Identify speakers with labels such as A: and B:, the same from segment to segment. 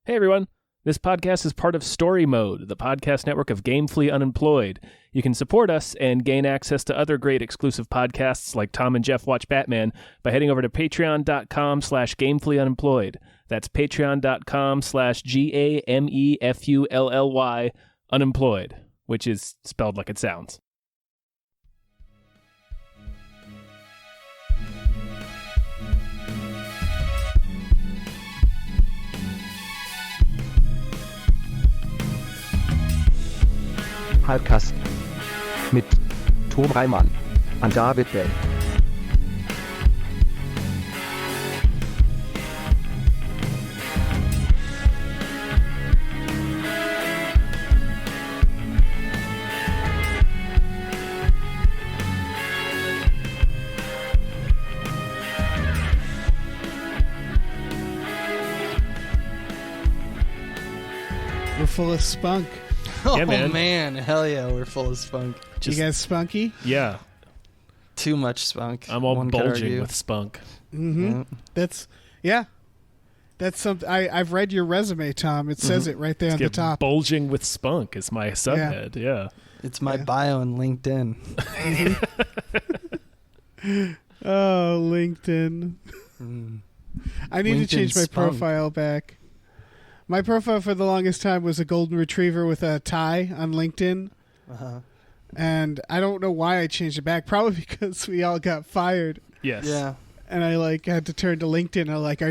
A: Hey everyone, this podcast is part of Story Mode, the podcast network of Gamefully Unemployed. You can support us and gain access to other great exclusive podcasts like Tom and Jeff Watch Batman by heading over to patreon.com/gamefullyunemployed. That's patreon.com/GAMEFULLY unemployed, which is spelled like it sounds.
B: Hypecast mit Tom Reimann und David Bell.
C: We're full of spunk.
A: Yeah, man.
D: Oh, man. Hell yeah, we're full of spunk.
C: You guys spunky?
A: Yeah,
D: Too much spunk.
A: I'm all
D: one could
A: bulging
D: argue.
A: with spunk.
C: Mm-hmm.
D: Yeah.
C: That's something. I've read your resume, Tom. It says it right there on the top.
A: Bulging with spunk is my subhead, yeah.
D: It's my
C: Yeah.
D: bio on LinkedIn.
C: Oh, LinkedIn. I need to change my
D: LinkedIn spunk.
C: profile back. My profile for the longest time was a golden retriever with a tie on LinkedIn.
D: Uh-huh.
C: And I don't know why I changed it back. Probably because we all got fired.
A: Yes.
D: Yeah.
C: And I had to turn to LinkedIn. I'm like, do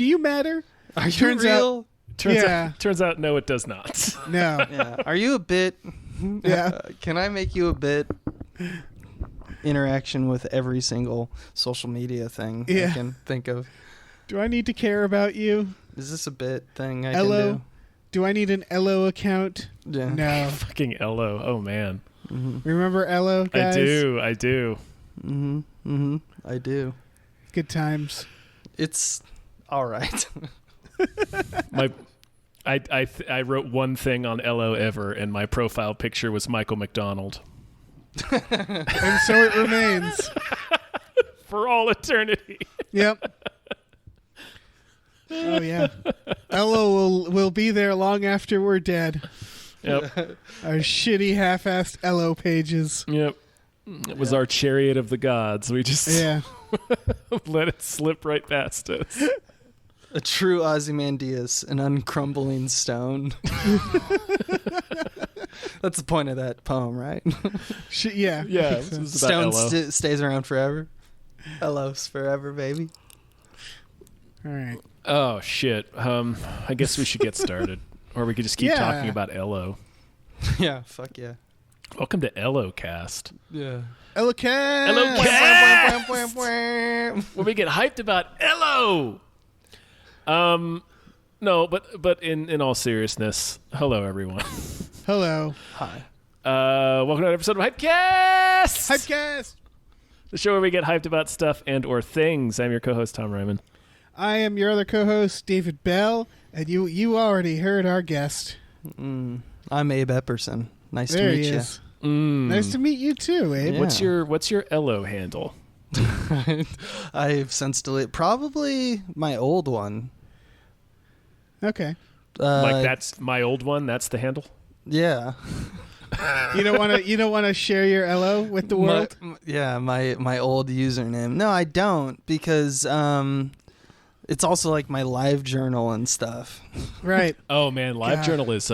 C: you matter?
D: Are you
C: Turns
D: real?
A: Turns out, no, it does not.
C: No.
D: Yeah. Are you a bit?
C: Yeah.
D: Can I make you a bit? Interaction with every single social media thing
C: Yeah.
D: I can think of.
C: Do I need to care about you?
D: Is this a bit thing I
C: Elo?
D: can
C: Do I need an Elo account?
D: do? Yeah.
C: No.
A: Fucking Elo. Oh, man.
C: Remember Elo, guys?
A: I do.
D: I do.
C: Good times.
D: It's all right.
A: I wrote one thing on Elo ever, and my profile picture was Michael McDonald.
C: And so it remains.
A: For all eternity.
C: Yep. Oh, yeah. Elo will be there long after we're dead.
A: Yep.
C: Our shitty half-assed Elo pages.
A: Yep. It was our chariot of the gods. We just
C: Yeah.
A: let it slip right past us.
D: A true Ozymandias, an uncrumbling stone. That's the point of that poem, right?
C: Yeah.
A: Yeah,
C: I think
A: this
C: so.
A: is about
D: Stone
A: Elo.
D: stays around forever. Elos forever, baby.
C: All right.
A: Oh, shit. I guess we should get started. Or we could just keep
C: Yeah.
A: talking about Elo.
D: Yeah, fuck yeah.
A: Welcome to Elo-cast.
D: Yeah.
C: Elo-cast!
A: Elo-cast! Where we get hyped about Elo! No, but in all seriousness, hello, everyone.
C: Hello.
D: Hi.
A: Welcome to an episode of Hypecast!
C: Hypecast!
A: The show where we get hyped about stuff and or things. I'm your co-host, Tom Ryman.
C: I am your other co-host, David Bell, and you already heard our guest.
D: I'm Abe Epperson. Nice
C: There
D: to
C: he
D: meet you.
C: is. Nice to meet you too, Abe.
D: Yeah.
A: What's your Elo handle?
D: I've since deleted probably my old one.
C: Okay.
A: Like that's my old one. That's the handle.
D: Yeah.
C: You don't want to share your Elo with the world?
D: My old username. No, I don't, because it's also like my live journal and stuff.
C: Right.
A: Oh man, LiveJournal
C: God.
A: is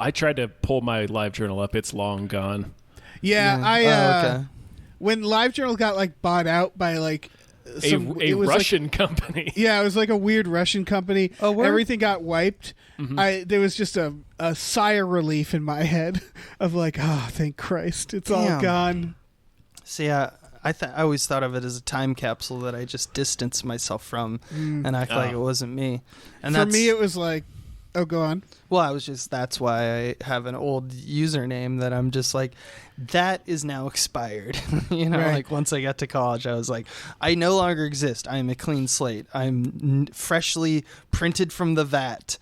A: I tried to pull my LiveJournal up. It's long gone.
C: Yeah, when LiveJournal got bought out by
A: A Russian company.
C: Yeah, it was like a weird Russian company.
D: Oh, word?
C: Everything got wiped. There was just a sigh of relief in my head of thank Christ, it's all
D: Damn.
C: gone.
D: See, I always thought of it as a time capsule that I just distanced myself from and act like it wasn't me. And
C: For
D: that's,
C: me, it was go on.
D: well, that's why I have an old username that I'm just like, that is now expired.
C: Right.
D: Once I got to college, I was like, I no longer exist. I am a clean slate. I'm freshly printed from the vat,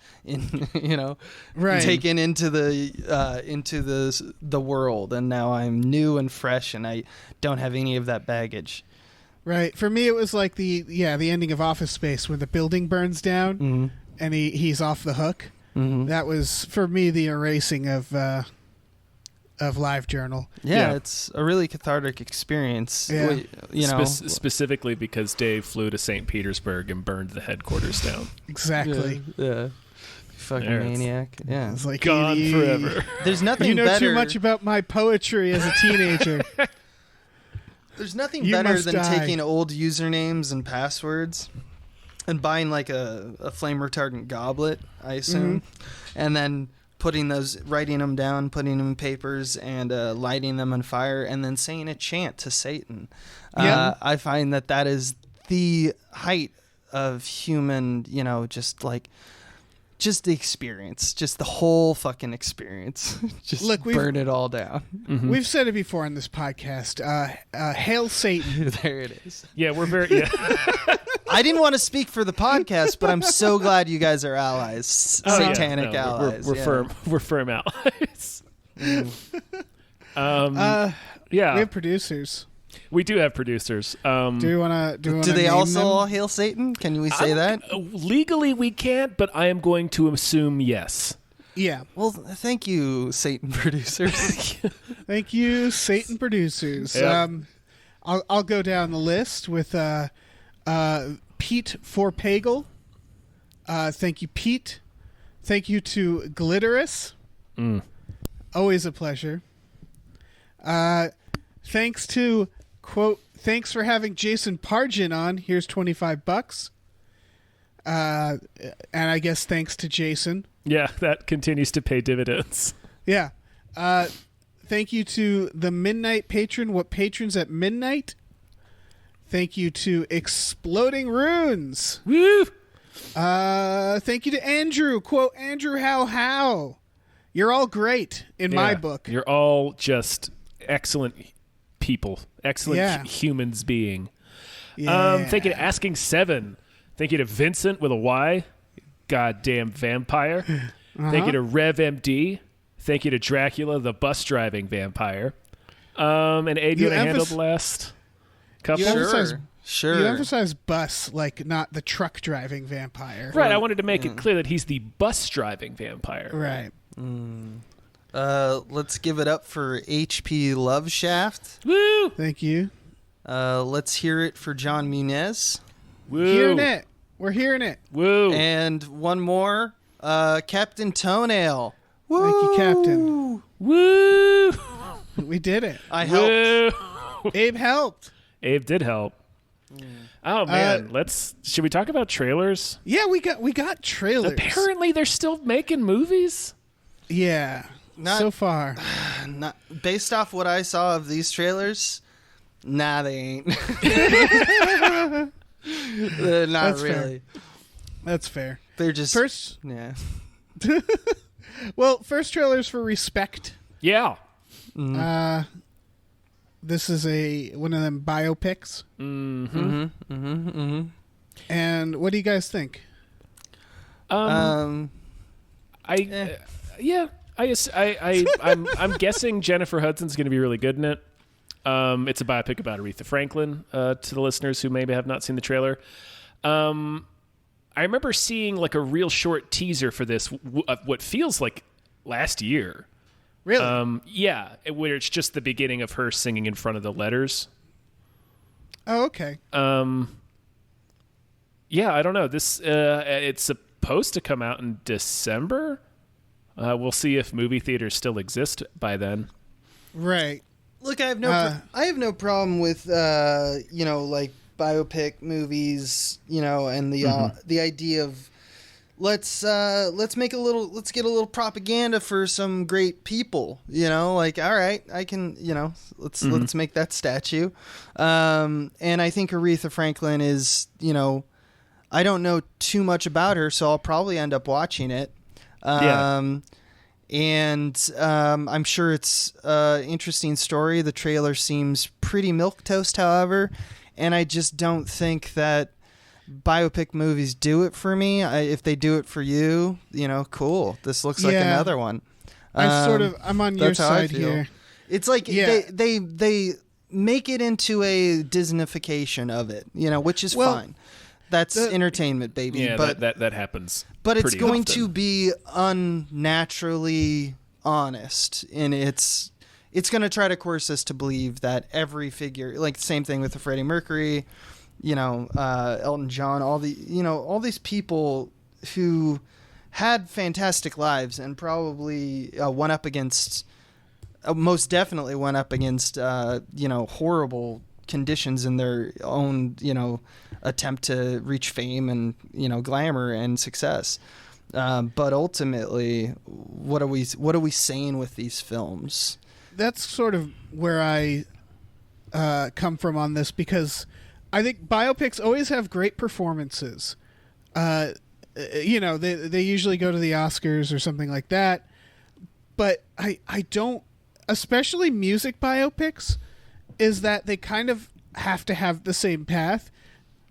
C: Right.
D: taken into the world, and now I'm new and fresh, and I don't have any of that baggage.
C: Right. For me, it was like the ending of Office Space when the building burns down. and he's off the hook.
D: Mm-hmm.
C: That was for me the erasing of LiveJournal.
D: Yeah, it's a really cathartic experience.
C: Yeah.
D: You know,
A: specifically because Dave flew to St. Petersburg and burned the headquarters down.
C: Exactly.
D: Yeah. Fucking maniac. Yeah.
C: It's like
A: Gone forever.
D: There's nothing
C: you know
D: better.
C: too much about my poetry as a teenager.
D: There's nothing
C: You
D: better
C: must
D: than
C: die.
D: taking old usernames and passwords and buying like a flame retardant goblet, I assume, and then writing them down, putting them in papers, and lighting them on fire, and then saying a chant to Satan.
C: Yeah.
D: I find that is the height of human, just the experience, just the whole fucking experience. Just
C: Look,
D: burn it all down.
C: We've said it before on this podcast. Hail Satan.
D: There it is.
A: Yeah, we're very. Yeah.
D: I didn't want to speak for the podcast, but I'm so glad you guys are allies, satanic
A: No,
D: allies.
A: We're
D: yeah.
A: firm. We're firm allies.
C: We
A: Yeah,
C: have producers.
A: we do have producers.
C: Do we want to?
D: Do they
C: name
D: also
C: them?
D: all hail Satan? Can we say that?
A: Legally, we can't, but I am going to assume yes.
C: Yeah.
D: Well, thank you, Satan producers.
C: Thank you, Satan producers.
A: Yep.
C: I'll go down the list with Pete Forpagel. Thank you, Pete. Thank you to Glitterous. Always a pleasure. Thanks to, quote, thanks for having Jason Pargin on. Here's $25. And I guess thanks to Jason.
A: Yeah, that continues to pay dividends.
C: Yeah. Thank you to the Midnight Patron. What patrons at midnight? Thank you to Exploding Runes.
A: Woo!
C: Thank you to Andrew. Quote, Andrew How. You're all great in my book.
A: You're all just excellent people, excellent humans being.
C: Yeah.
A: Thank you to Asking Seven. Thank you to Vincent with a Y. Goddamn vampire. Thank you to Rev MD. Thank you to Dracula, the bus driving vampire. And Abe, you want to handle the last couple?
D: Sure.
C: You emphasize bus, like not the truck driving vampire.
A: Right, I wanted to make it clear that he's the bus driving vampire.
C: Right.
D: Let's give it up for HP Loveshaft.
A: Woo!
C: Thank you.
D: Let's hear it for John Munez.
A: Woo!
C: Hearing it. We're hearing it.
A: Woo!
D: And one more, Captain Toenail. Woo!
C: Thank you, Captain.
A: Woo!
C: We did it.
D: I helped.
A: Woo!
C: Abe helped.
A: Abe did help. Oh man, should we talk about trailers?
C: Yeah, we got trailers.
A: Apparently they're still making movies.
C: Yeah. So far.
D: Not based off what I saw of these trailers. Nah, they ain't. Not
C: That's
D: really.
C: fair. That's fair.
D: They're just
C: First,
D: yeah.
C: well, first trailer's for Respect.
A: Yeah.
C: This is one of them biopics. And what do you guys think?
A: I'm guessing Jennifer Hudson's going to be really good in it. It's a biopic about Aretha Franklin. To the listeners who maybe have not seen the trailer, I remember seeing like a real short teaser for this. What feels like last year.
C: Really?
A: Yeah, where it's just the beginning of her singing in front of the letters.
C: Oh, okay.
A: Yeah, I don't know. This it's supposed to come out in December. We'll see if movie theaters still exist by then.
C: Right.
D: Look, I have no problem with like biopic movies, and the idea of let's get a little propaganda for some great people, like, all right, I can, let's make that statue. And I think Aretha Franklin is, I don't know too much about her, so I'll probably end up watching it. And I'm sure it's an interesting story. The trailer seems pretty milquetoast, however, and I just don't think that biopic movies do it for me. If they do it for you, cool. This looks like another one.
C: I'm on your side here.
D: It's like they make it into a Disneyfication of it, which is fine. That's entertainment, baby.
A: Yeah,
D: but
A: that happens.
D: but it's
A: pretty
D: going
A: often.
D: to be unnaturally honest, and it's going to try to coerce us to believe that every figure, like same thing with the Freddie Mercury, Elton John, all these people who had fantastic lives and probably most definitely went up against horrible conditions in their own attempt to reach fame and glamour and success. But ultimately, what are we saying with these films?
C: That's sort of where I come from on this, because I think biopics always have great performances. They usually go to the Oscars or something like that. But I don't, especially music biopics, is that they kind of have to have the same path,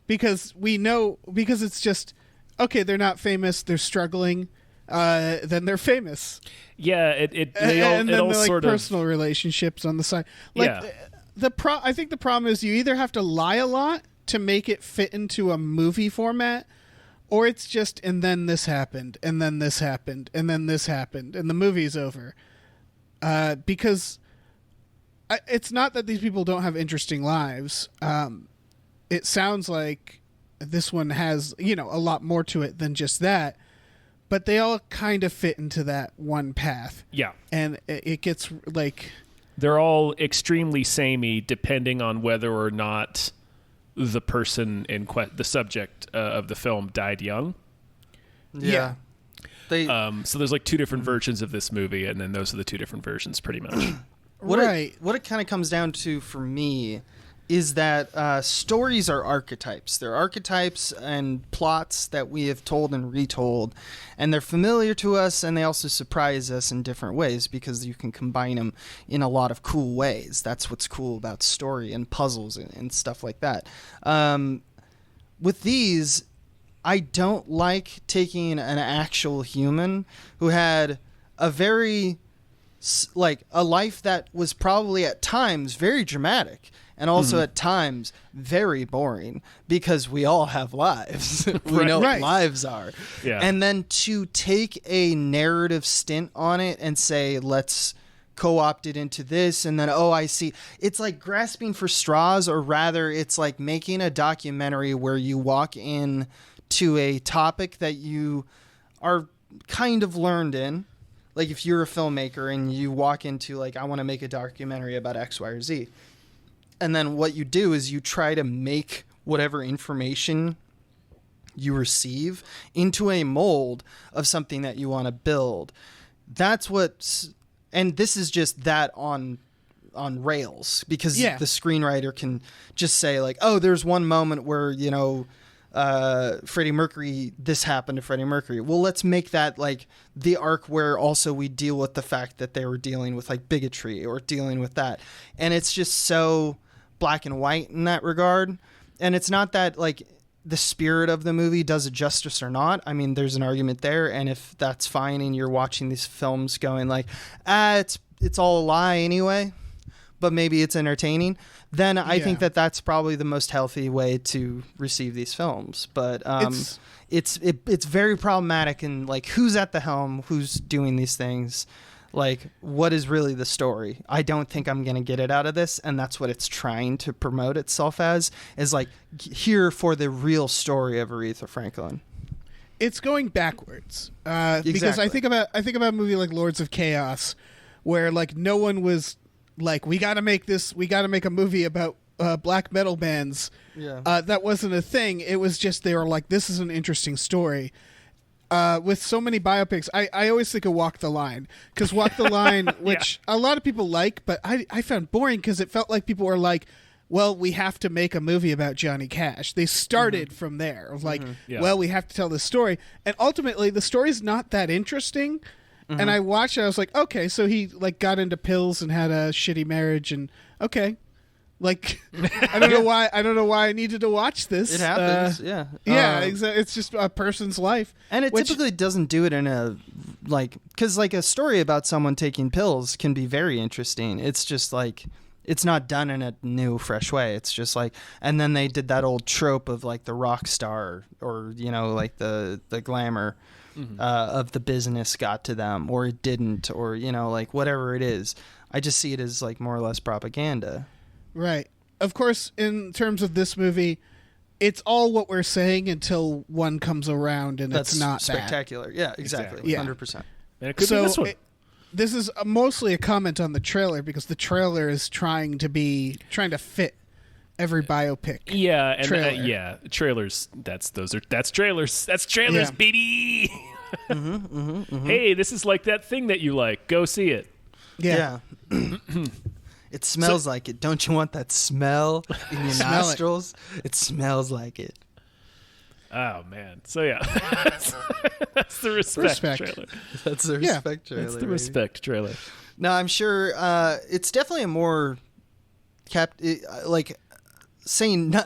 C: because it's just, okay, they're not famous, they're struggling, then they're famous.
A: Yeah,
C: And then
A: all
C: the
A: sort of
C: personal relationships on the side.
A: Yeah.
C: I think the problem is you either have to lie a lot to make it fit into a movie format, or it's just, and then this happened, and then this happened, and then this happened, and the movie's over. Because it's not that these people don't have interesting lives. It sounds like this one has, a lot more to it than just that. But they all kind of fit into that one path.
A: Yeah.
C: And it gets like...
A: They're all extremely samey depending on whether or not the person the subject of the film died young.
D: Yeah.
A: So there's like two different versions of this movie, and then those are the two different versions pretty much.
D: What it kind of comes down to for me is that stories are archetypes. They're archetypes and plots that we have told and retold, and they're familiar to us, and they also surprise us in different ways because you can combine them in a lot of cool ways. That's what's cool about story and puzzles and stuff like that. With these, I don't like taking an actual human who had a very, a life that was probably at times very dramatic, and also at times very boring, because we all have lives. We know what lives are.
A: Yeah.
D: And then to take a narrative stint on it and say, let's co-opt it into this, and then, I see. It's like grasping for straws, or rather it's like making a documentary where you walk in to a topic that you are kind of learned in. Like if you're a filmmaker and you walk into I want to make a documentary about X, Y, or Z. And then what you do is you try to make whatever information you receive into a mold of something that you want to build. And this is just that on rails, because the screenwriter can just say there's one moment where, Freddie Mercury, this happened to Freddie Mercury. Well, let's make that the arc where also we deal with the fact that they were dealing with bigotry or dealing with that. And it's just so black and white in that regard. And it's not that the spirit of the movie does it justice or not. I mean, there's an argument there. And if that's fine and you're watching these films going it's all a lie anyway, but maybe it's entertaining, then I think that's probably the most healthy way to receive these films. But it's very problematic in who's at the helm, who's doing these things, what is really the story. I don't think I'm going to get it out of this, and that's what it's trying to promote itself as, is here for the real story of Aretha Franklin.
C: It's going backwards, because
D: Exactly.
C: I think about a movie like Lords of Chaos, where no one was we got to make a movie about black metal bands.
D: Yeah.
C: That wasn't a thing. It was just they were this is an interesting story. With so many biopics, I always think of Walk the Line, because Walk the Line, which a lot of people like, but I found boring because it felt like people were well, we have to make a movie about Johnny Cash. They started from there of well, we have to tell this story, and ultimately the story's not that interesting. And I watched it, I was okay, so he got into pills and had a shitty marriage, and okay. I don't know why I needed to watch this.
D: It happens,
C: exactly. It's just a person's life.
D: And it typically doesn't do it in a, because a story about someone taking pills can be very interesting. It's just it's not done in a new, fresh way. It's just and then they did that old trope of the rock star or, the glamour. of the business got to them, or it didn't, or like whatever it is. I just see it as like more or less propaganda.
C: Right. Of course, in terms of this movie, it's all what we're saying until one comes around and
D: That's
C: it's not
D: spectacular. Yeah, exactly.
C: Yeah.
D: 100%.
A: And it could be this one.
C: This is mostly a comment on the trailer because the trailer is trying to fit every biopic.
A: Yeah, and
C: trailer.
A: trailers. That's trailers. That's trailers,
C: Yeah.
A: baby. Hey, this is like that thing that you like. Go see it.
C: Yeah.
D: It smells like it. Don't you want that smell in your
C: Smell it.
D: nostrils? It smells like it.
A: Oh man. So yeah, that's the respect trailer.
D: That's the respect trailer.
A: That's the
D: baby.
A: respect trailer.
D: No, I'm sure it's definitely a more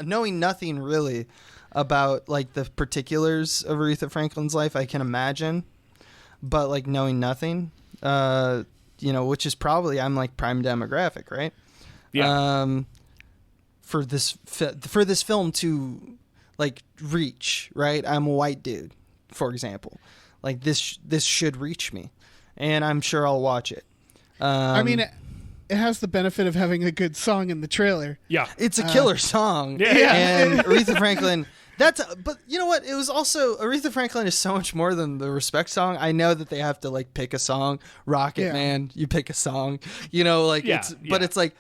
D: knowing nothing really about like the particulars of Aretha Franklin's life. I can imagine, but like knowing nothing, which is probably I'm like prime demographic, right?
A: Yeah.
D: For this film to like reach, right? I'm a white dude, for example. Like this should reach me, and I'm sure I'll watch it.
C: I mean, it has the benefit of having a good song in the trailer.
A: Yeah.
D: It's a killer song.
A: Yeah.
D: And Aretha Franklin, but you know what? It was also, Aretha Franklin is so much more than the respect song. I know that they have to like pick a song. Rocket Man, you pick a song, but it's like,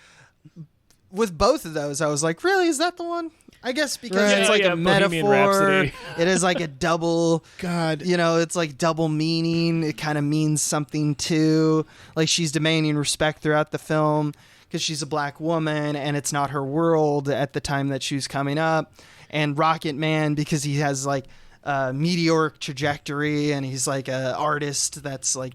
D: with both of those, I was like, really? Is that the one? I guess because it's like a
A: Bohemian
D: metaphor.
A: Rhapsody.
D: It is like a double.
C: God.
D: It's like double meaning. It kind of means something too. Like she's demanding respect throughout the film because she's a black woman and it's not her world at the time that she was coming up. And Rocket Man because he has like a meteoric trajectory and he's like an artist that's like,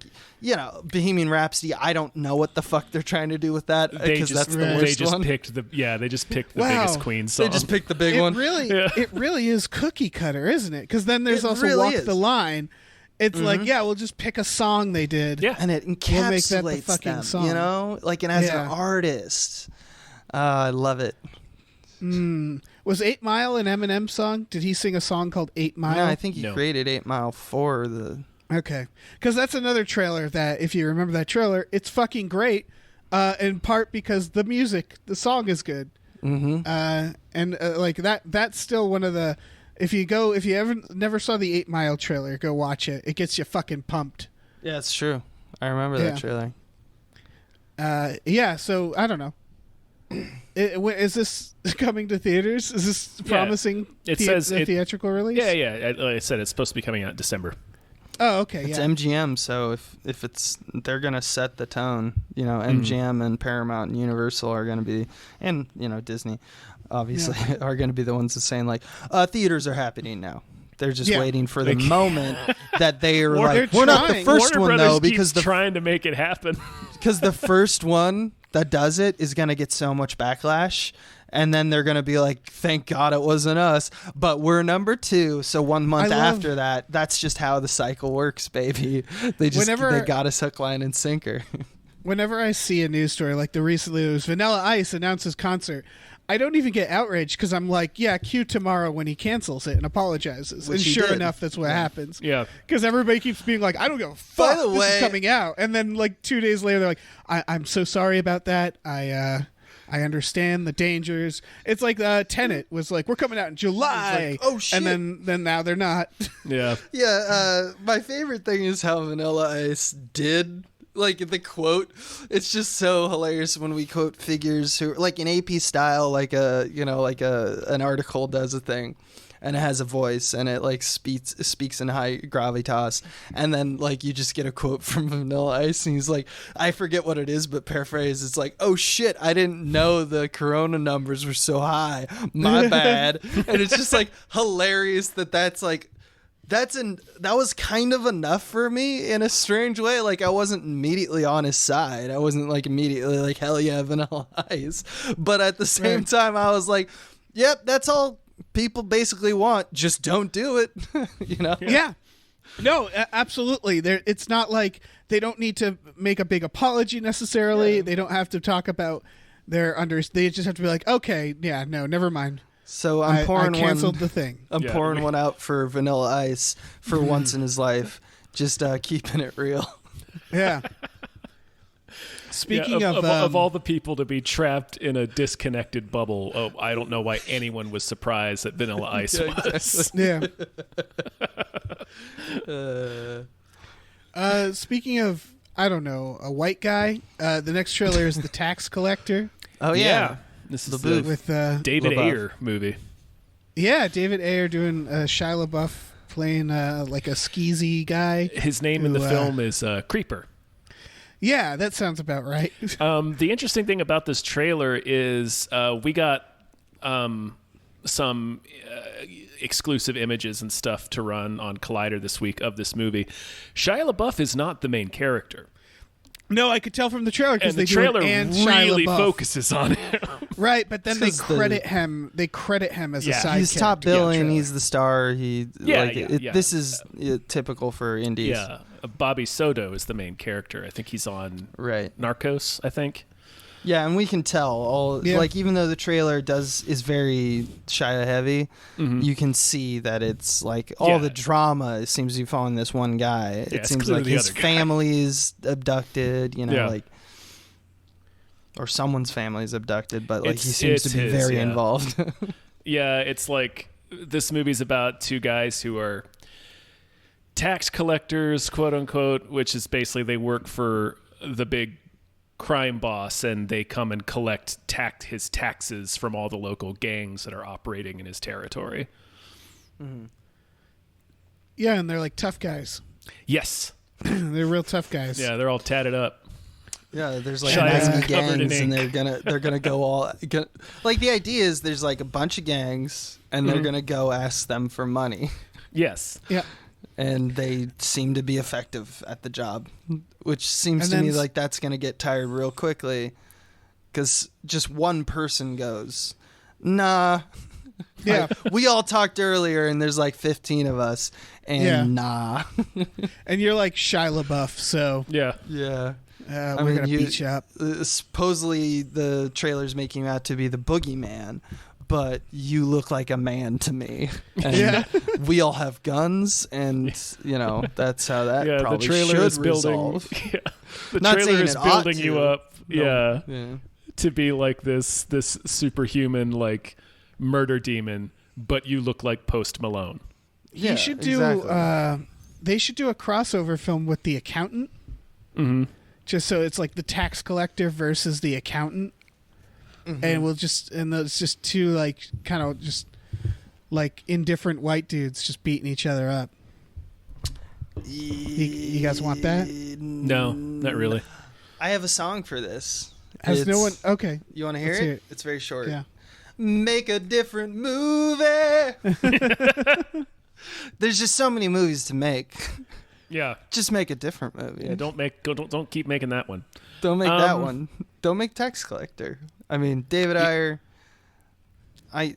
D: Bohemian Rhapsody. I don't know what the fuck they're trying to do with that because that's the worst one.
A: They just picked the biggest Queen song.
D: They just picked the big one.
C: It really is cookie cutter, isn't it? Because then there's also
D: really
C: Walk
D: is.
C: the Line. It's like, we'll just pick a song they did.
A: Yeah.
D: And it
C: We'll make that the
D: encapsulates
C: fucking
D: them,
C: song.
D: and as an artist. I love it.
C: Was 8 Mile an Eminem song? Did he sing a song called 8 Mile?
D: No, I think he created 8 Mile for the...
C: Okay. Because that's another trailer that, if you remember that trailer, it's fucking great. In part because the music, the song is good. Like that's still one of the... If you never saw the 8 Mile trailer, go watch it. It gets you fucking pumped.
D: Yeah, it's true. I remember that trailer.
C: So I don't know. Is this coming to theaters? Is this promising?
A: It says
C: a theatrical release.
A: Yeah. Like I said, it's supposed to be coming out in December.
C: Oh, okay.
D: It's
C: yeah.
D: MGM, so if it's they're gonna set the tone, MGM and Paramount and Universal are gonna be, and Disney, obviously, are gonna be the ones that's saying like, theaters are happening now. They're just waiting for the moment that they are like, we're not the first
A: Warner
D: one
A: Brothers
D: though, because
A: trying to make it happen.
D: Because the first one that does it is gonna get so much backlash. And then they're going to be like, thank God it wasn't us. But we're number 2. So 1 month after that, that's just how the cycle works, baby. They got us hook, line, and sinker.
C: Whenever I see a news story, like recently it was Vanilla Ice announces concert, I don't even get outraged because I'm like, yeah, cue tomorrow when he cancels it and apologizes.
D: Which
C: and
D: he
C: sure
D: did.
C: enough, that's what happens.
A: Yeah.
C: Because everybody keeps being like, I don't give a fuck.
D: By the
C: this
D: way-
C: is coming out. And then like 2 days later, they're like, I'm so sorry about that. I understand the dangers. It's like Tenet was like, we're coming out in July.
D: Like, oh, shit.
C: And then now they're not.
A: Yeah.
D: Yeah, my favorite thing is how Vanilla Ice did, like, the quote. It's just so hilarious when we quote figures who, like, in AP style, like an article does a thing. And it has a voice, and it like speaks in high gravitas, and then like you just get a quote from Vanilla Ice, and he's like, I forget what it is, but paraphrase, it's like, oh shit, I didn't know the corona numbers were so high, my bad. And it's just like hilarious that was kind of enough for me in a strange way. Like I wasn't immediately on his side, I wasn't like immediately like, hell yeah, Vanilla Ice, but at the same time I was like, yep, that's all people basically want, just don't do it.
C: Yeah. No, absolutely. It's not like they don't need to make a big apology necessarily. They don't have to talk about they just have to be like, okay, yeah, no, never mind.
D: So I'm pouring
C: I canceled
D: one.
C: the thing.
D: I'm pouring one out for Vanilla Ice for once in his life. Just keeping it real.
C: Yeah. Speaking
A: of all the people to be trapped in a disconnected bubble, I don't know why anyone was surprised that Vanilla Ice was.
C: Exactly. Speaking of, I don't know, a white guy. The next trailer is The Tax Collector.
D: Oh yeah.
A: This is
C: with
A: David
C: LaBeouf.
A: Ayer movie.
C: Yeah, David Ayer doing Shia LaBeouf playing like a skeezy guy.
A: His name in the film is Creeper.
C: Yeah, that sounds about right.
A: The interesting thing about this trailer is we got some exclusive images and stuff to run on Collider this week of this movie. Shia LaBeouf is not the main character.
C: No, I could tell from the trailer because
A: the trailer really focuses on him.
C: Right, but then they credit him. They credit him as a side.
D: He's top billing. He's the star. This is typical for indies.
A: Yeah, Bobby Soto is the main character. I think he's on Narcos. I think.
D: Yeah, and we can tell like even though the trailer is very Shia heavy, you can see that it's like all the drama seems to be following this one guy.
A: Yeah,
D: it seems like his family's abducted, like or someone's family's abducted, but like he seems to be very involved.
A: Yeah, it's like this movie's about two guys who are tax collectors, quote unquote, which is basically they work for the big crime boss and they come and collect his taxes from all the local gangs that are operating in his territory.
C: Mm-hmm. Yeah, and they're like tough guys.
A: Yes.
C: They're real tough guys.
A: Yeah, they're all tatted up.
D: Yeah, there's like 90 gangs and they're gonna go like the idea is there's like a bunch of gangs and they're gonna go ask them for money.
A: Yes.
C: Yeah.
D: And they seem to be effective at the job, which seems to me like that's going to get tired real quickly because just one person goes, nah.
C: Yeah.
D: Like, we all talked earlier and there's like 15 of us and nah.
C: And you're like Shia LaBeouf, so.
A: Yeah.
D: Yeah.
C: We're going to beat you up.
D: Supposedly the trailer's making you out to be the boogeyman. But you look like a man to me. And we all have guns, and that's how that probably
A: the trailer
D: should
A: is
D: resolve.
A: The
D: Not
A: trailer is
D: saying
A: building you up,
D: Yeah.
A: to be like this superhuman like murder demon, but you look like Post Malone.
C: He should do.
D: Exactly.
C: They should do a crossover film with The Accountant.
A: Mm-hmm.
C: Just so it's like the tax collector versus the accountant. Mm-hmm. And it's just two like kind of just like indifferent white dudes just beating each other up. You guys want that?
A: No, not really.
D: I have a song for this.
C: No one? Okay.
D: You want to hear it? It's very short.
C: Yeah.
D: Make a different movie. There's just so many movies to make.
A: Yeah.
D: Just make a different movie.
A: Yeah, don't keep making that one.
D: Don't make that one. Don't make Tax Collector. I mean, David Ayer. I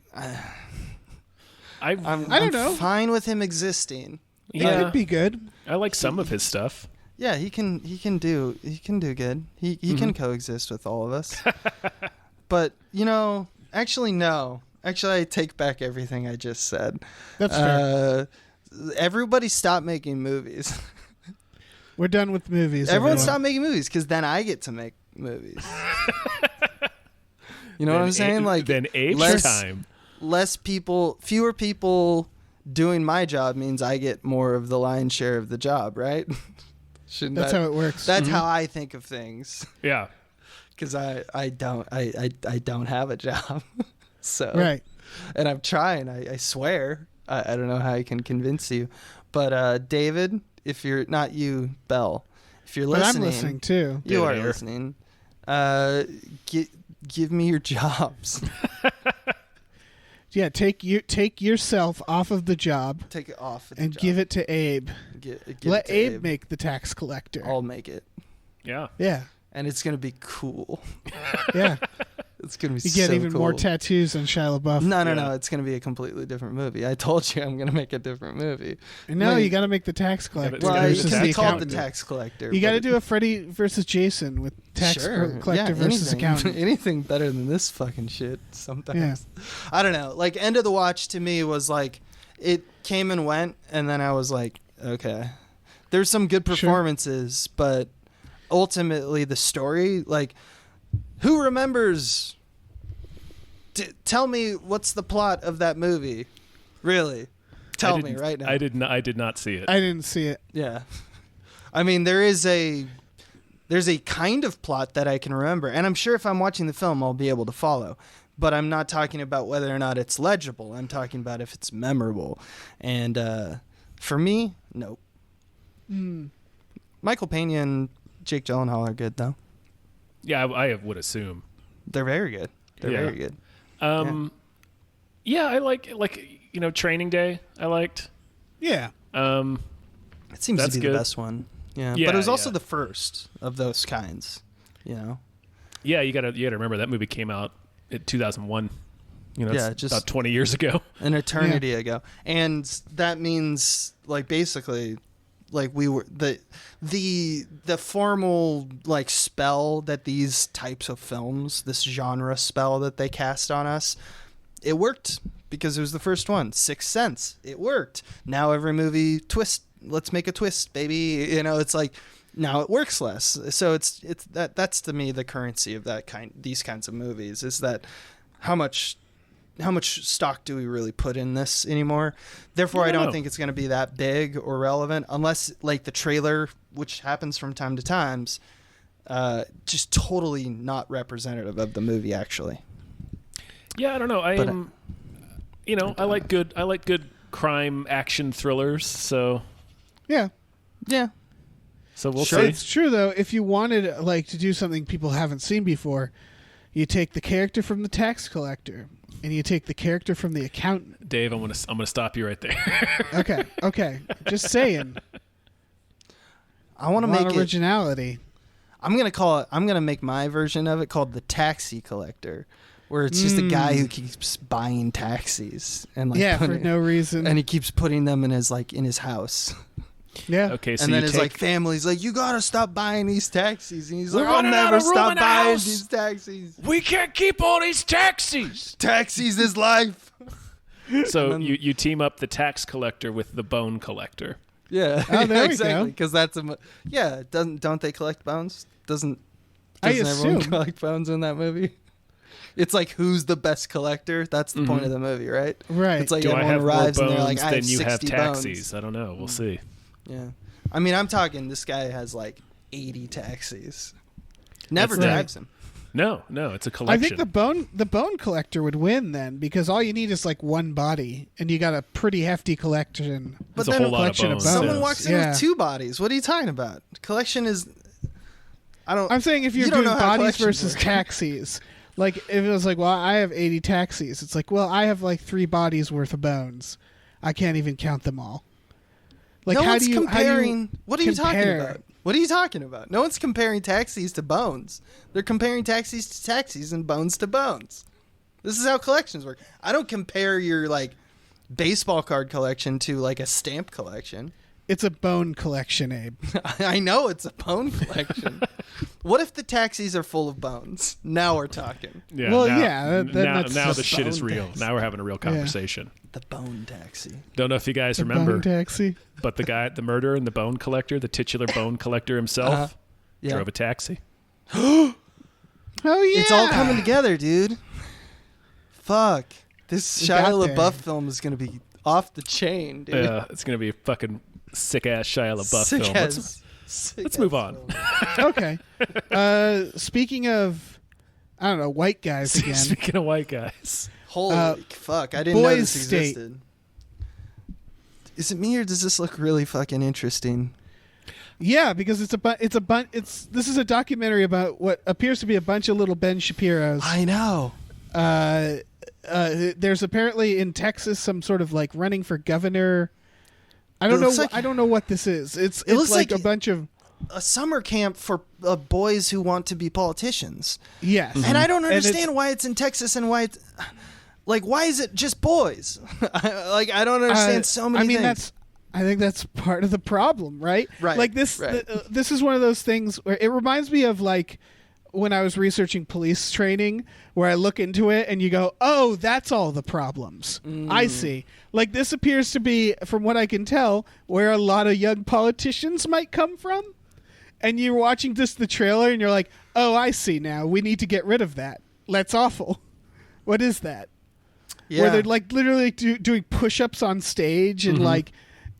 D: don't know. Fine with him existing.
C: It could be good.
A: I like some of his stuff.
D: Yeah, he can do good. He can coexist with all of us. But actually no. Actually, I take back everything I just said.
C: That's fair.
D: Everybody stop making movies.
C: We're done with movies.
D: Everyone stop making movies because then I get to make movies. You know what I'm saying? Like
A: then age time.
D: Fewer people doing my job means I get more of the lion's share of the job, right?
C: That's how it works.
D: That's how I think of things.
A: Yeah.
D: Because I don't have a job. So
C: right.
D: And I'm trying. I swear. I don't know how I can convince you, but David, if you're not you, Bell, if you're listening,
C: I'm listening too.
D: You are listening. Give me your jobs.
C: Yeah, take yourself off of the job.
D: Take it off of
C: and
D: the job.
C: give it to Abe. Let Abe make the tax collector.
D: I'll make it.
A: Yeah.
C: Yeah.
D: And it's gonna be cool.
C: Yeah.
D: It's gonna be
C: You get
D: so
C: even
D: cool.
C: more tattoos than Shia LaBeouf.
D: No. It's gonna be a completely different movie. I told you I'm gonna make a different movie.
C: No,
D: Wait.
C: you got to make the tax collector.
A: It's
D: Well,
A: gotta
D: you
A: be
C: versus
A: the
D: can
C: the
D: be called the
C: accountant.
D: tax collector.
C: You got to
D: but-
C: do a Freddy versus Jason with tax collector versus
D: anything,
C: accountant.
D: Anything better than this fucking shit sometimes. I don't know. Like, end of the watch to me was like, it came and went, and then I was like, okay. There's some good performances, but ultimately the story, like, who remembers? Tell me what's the plot of that movie. Really. Tell me right now.
A: I did not see it.
C: I didn't see it.
D: Yeah. I mean, there's a kind of plot that I can remember, and I'm sure if I'm watching the film, I'll be able to follow. But I'm not talking about whether or not it's legible. I'm talking about if it's memorable. And for me, nope. Michael Pena and Jake Gyllenhaal are good, though.
A: Yeah, I would assume.
D: They're very good. They're
A: Yeah.
D: very good.
A: Yeah, I like Training Day. I liked.
C: Yeah.
D: It seems
A: That's
D: to be
A: good.
D: the best one. Yeah,
A: Yeah,
D: but it was also
A: yeah.
D: the first of those kinds.
A: Yeah, you gotta remember that movie came out in 2001.
D: Yeah,
A: it's
D: just-
A: about 20 years ago.
D: An eternity ago, and that means like basically like we were the formal like spell that these types of films, this genre spell that they cast on us, it worked because it was the first one. Sixth Sense, it worked. Now every movie twist, let's make a twist, baby. It's like now it works less. So it's that's to me the currency of these kinds of movies is that how much stock do we really put in this anymore? Therefore, I don't think it's going to be that big or relevant unless, like, the trailer, which happens from time to time, just totally not representative of the movie, actually.
A: Yeah, I don't know. I like good crime action thrillers. So
C: Yeah.
D: Yeah.
A: we'll
D: Sure.
A: see.
C: It's true though. If you wanted like to do something people haven't seen before, you take the character from the tax collector and you take the character from the accountant.
A: Dave, I'm gonna stop you right there.
C: Okay. Just saying.
D: I want to
C: A lot
D: make
C: of originality.
D: I'm gonna make my version of it called the Taxi Collector, where it's just a guy who keeps buying taxis and like
C: For no reason.
D: and he keeps putting them in his house.
C: Yeah.
A: Okay, so
D: And then
A: you
D: his
A: take
D: like family's like, you gotta stop buying these taxis, and he's
A: We're
D: like, I'll
A: running out
D: never
A: of room
D: stop
A: in the
D: buying
A: house.
D: these taxis.
A: we can't keep all these taxis.
D: Taxis is life.
A: So
D: then-
A: you team up the tax collector with the bone collector.
D: Yeah,
C: Oh, there we
D: exactly.
C: go.
D: Because that's don't they collect bones? Doesn't
C: I
D: everyone
C: assume.
D: collect bones in that movie? It's like who's the best collector? That's the point of the movie, right?
C: Right.
D: It's like
A: Do I
D: everyone
A: have more
D: arrives and
A: bones
D: they're like, I
A: than
D: have
A: you have
D: 60
A: taxis?
D: bones.
A: I don't know. We'll see.
D: Yeah, I mean, I'm talking. This guy has like 80 taxis. Never
A: That's
D: drives them.
A: No, it's a
C: I
A: collection.
C: think the bone collector would win then because all you need is like one body and you got a pretty hefty collection.
D: But
A: There's a
D: then
A: whole lot of
C: collection of
A: bones.
C: bones.
D: Someone walks in
C: Yeah.
D: with 2 bodies. What are you talking about? Collection is.
C: I'm saying if you're
D: You don't
C: doing
D: know how
C: bodies
D: collections
C: versus
D: work.
C: taxis, like if it was like, well, I have 80 taxis. It's like, well, I have like 3 bodies worth of bones. I can't even count them all. Like,
D: no
C: how
D: one's
C: do you
D: comparing. What are you talking
C: compare?
D: about? What are you talking about? No one's comparing taxis to bones. They're comparing taxis to taxis and bones to bones. This is how collections work. I don't compare your like baseball card collection to like a stamp collection.
C: It's a bone collection, Abe.
D: I know it's a bone collection. What if the taxis are full of bones? Now we're talking.
A: Yeah,
C: Well,
A: now,
C: yeah, then
A: now,
C: that's
A: now
C: just
A: the shit is
D: bone
A: real.
D: tax.
A: Now we're having a real conversation.
D: The bone taxi.
A: Don't know if you guys
C: The
A: remember,
C: bone taxi.
A: but the murderer and the bone collector, the titular bone collector himself,
D: Yeah.
A: drove a taxi.
C: Oh yeah,
D: It's all coming together, dude. Fuck. This
C: We
D: Shia
C: got
D: LaBeouf
C: there.
D: film is going to be off the chain, dude.
A: Yeah, it's gonna be a fucking sick ass Shia LaBeouf
D: Sick
A: film.
D: as-
A: Let's move on.
C: Okay. Speaking of, I don't know, white guys again.
A: Speaking of white guys,
D: Holy fuck! I didn't know
C: Boys
D: this
C: State.
D: existed. Is it me or does this look really fucking interesting?
C: Yeah, because this is a documentary about what appears to be a bunch of little Ben Shapiros.
D: I know.
C: There's apparently in Texas some sort of like running for governor. I don't
D: It
C: know.
D: looks like-
C: I don't know what this is. It's
D: looks
C: like
D: like
C: a bunch of
D: a summer camp for boys who want to be politicians.
C: Yes.
D: And I don't understand why it's in Texas and why it's like, why is it just boys? Like, I don't understand so many things.
C: I think that's part of the problem, right?
D: Right.
C: Like this,
D: right.
C: This is one of those things where it reminds me of like when I was researching police training, where I look into it and you go, oh, that's all the problems. I see. Like this appears to be, from what I can tell, where a lot of young politicians might come from. And you're watching just the trailer and you're like, oh, I see now. We need to get rid of that. That's awful. What is that?
D: Yeah.
C: Where they're like literally doing push-ups on stage and like,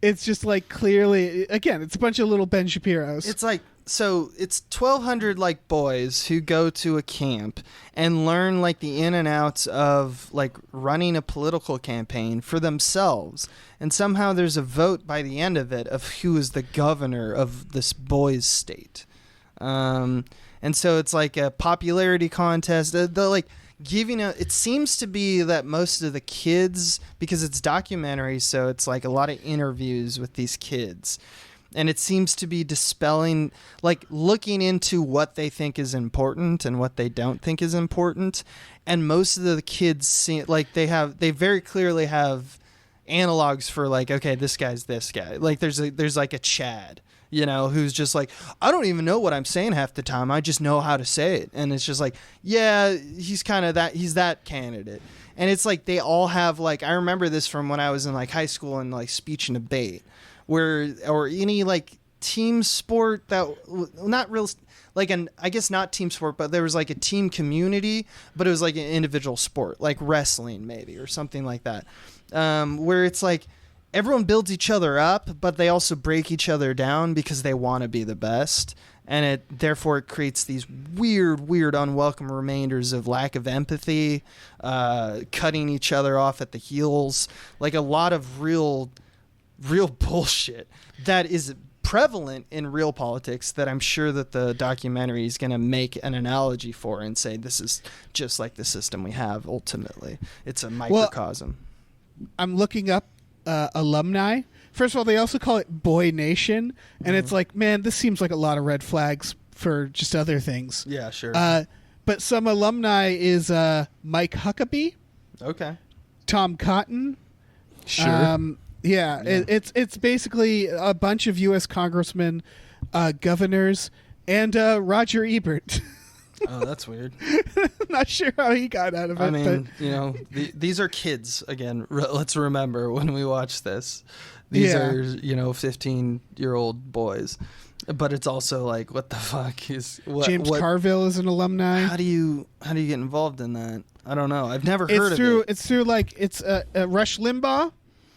C: it's just like clearly, again, it's a bunch of little Ben Shapiros.
D: It's like, so it's 1,200 like boys who go to a camp and learn like the in and outs of like running a political campaign for themselves. And somehow there's a vote by the end of it of who is the governor of this boys' state. And so it's like a popularity contest. The like giving a, it seems to be that most of the kids, because it's documentary, so it's like a lot of interviews with these kids. And it seems to be dispelling, like looking into what they think is important and what they don't think is important. And most of the kids see, like they very clearly have analogs for like, okay, this guy's this guy. Like there's like a Chad, you know, who's just like, I don't even know what I'm saying half the time. I just know how to say it. And it's just like, yeah, he's kind of that, he's that candidate. And it's like they all have like, I remember this from when I was in like high school and like speech and debate. Or any like team sport that not real like an I guess not team sport, but there was like a team community, but it was like an individual sport, like wrestling maybe or something like that, where it's like everyone builds each other up, but they also break each other down because they want to be the best, and therefore it creates these weird unwelcome remainders of lack of empathy, cutting each other off at the heels, like a lot of real bullshit that is prevalent in real politics that I'm sure that the documentary is going to make an analogy for and say this is just like the system we have ultimately. It's a microcosm.
C: Well, I'm looking up alumni. First of all, they also call it Boy Nation, and it's like, man, this seems like a lot of red flags for just other things.
D: Yeah, sure.
C: But some alumni is Mike Huckabee.
D: Okay.
C: Tom Cotton.
A: Sure.
C: Yeah, it's basically a bunch of U.S. congressmen, governors, and Roger Ebert.
D: Oh, that's weird.
C: Not sure how he got out of it.
D: I mean, you know, these are kids. Again, let's remember when we watch this. These are, you know, 15-year-old boys. But it's also like, what the fuck is...
C: James Carville is an alumni.
D: How do you get involved in that? I don't know. I've never heard of it.
C: It's through, like, it's Rush Limbaugh.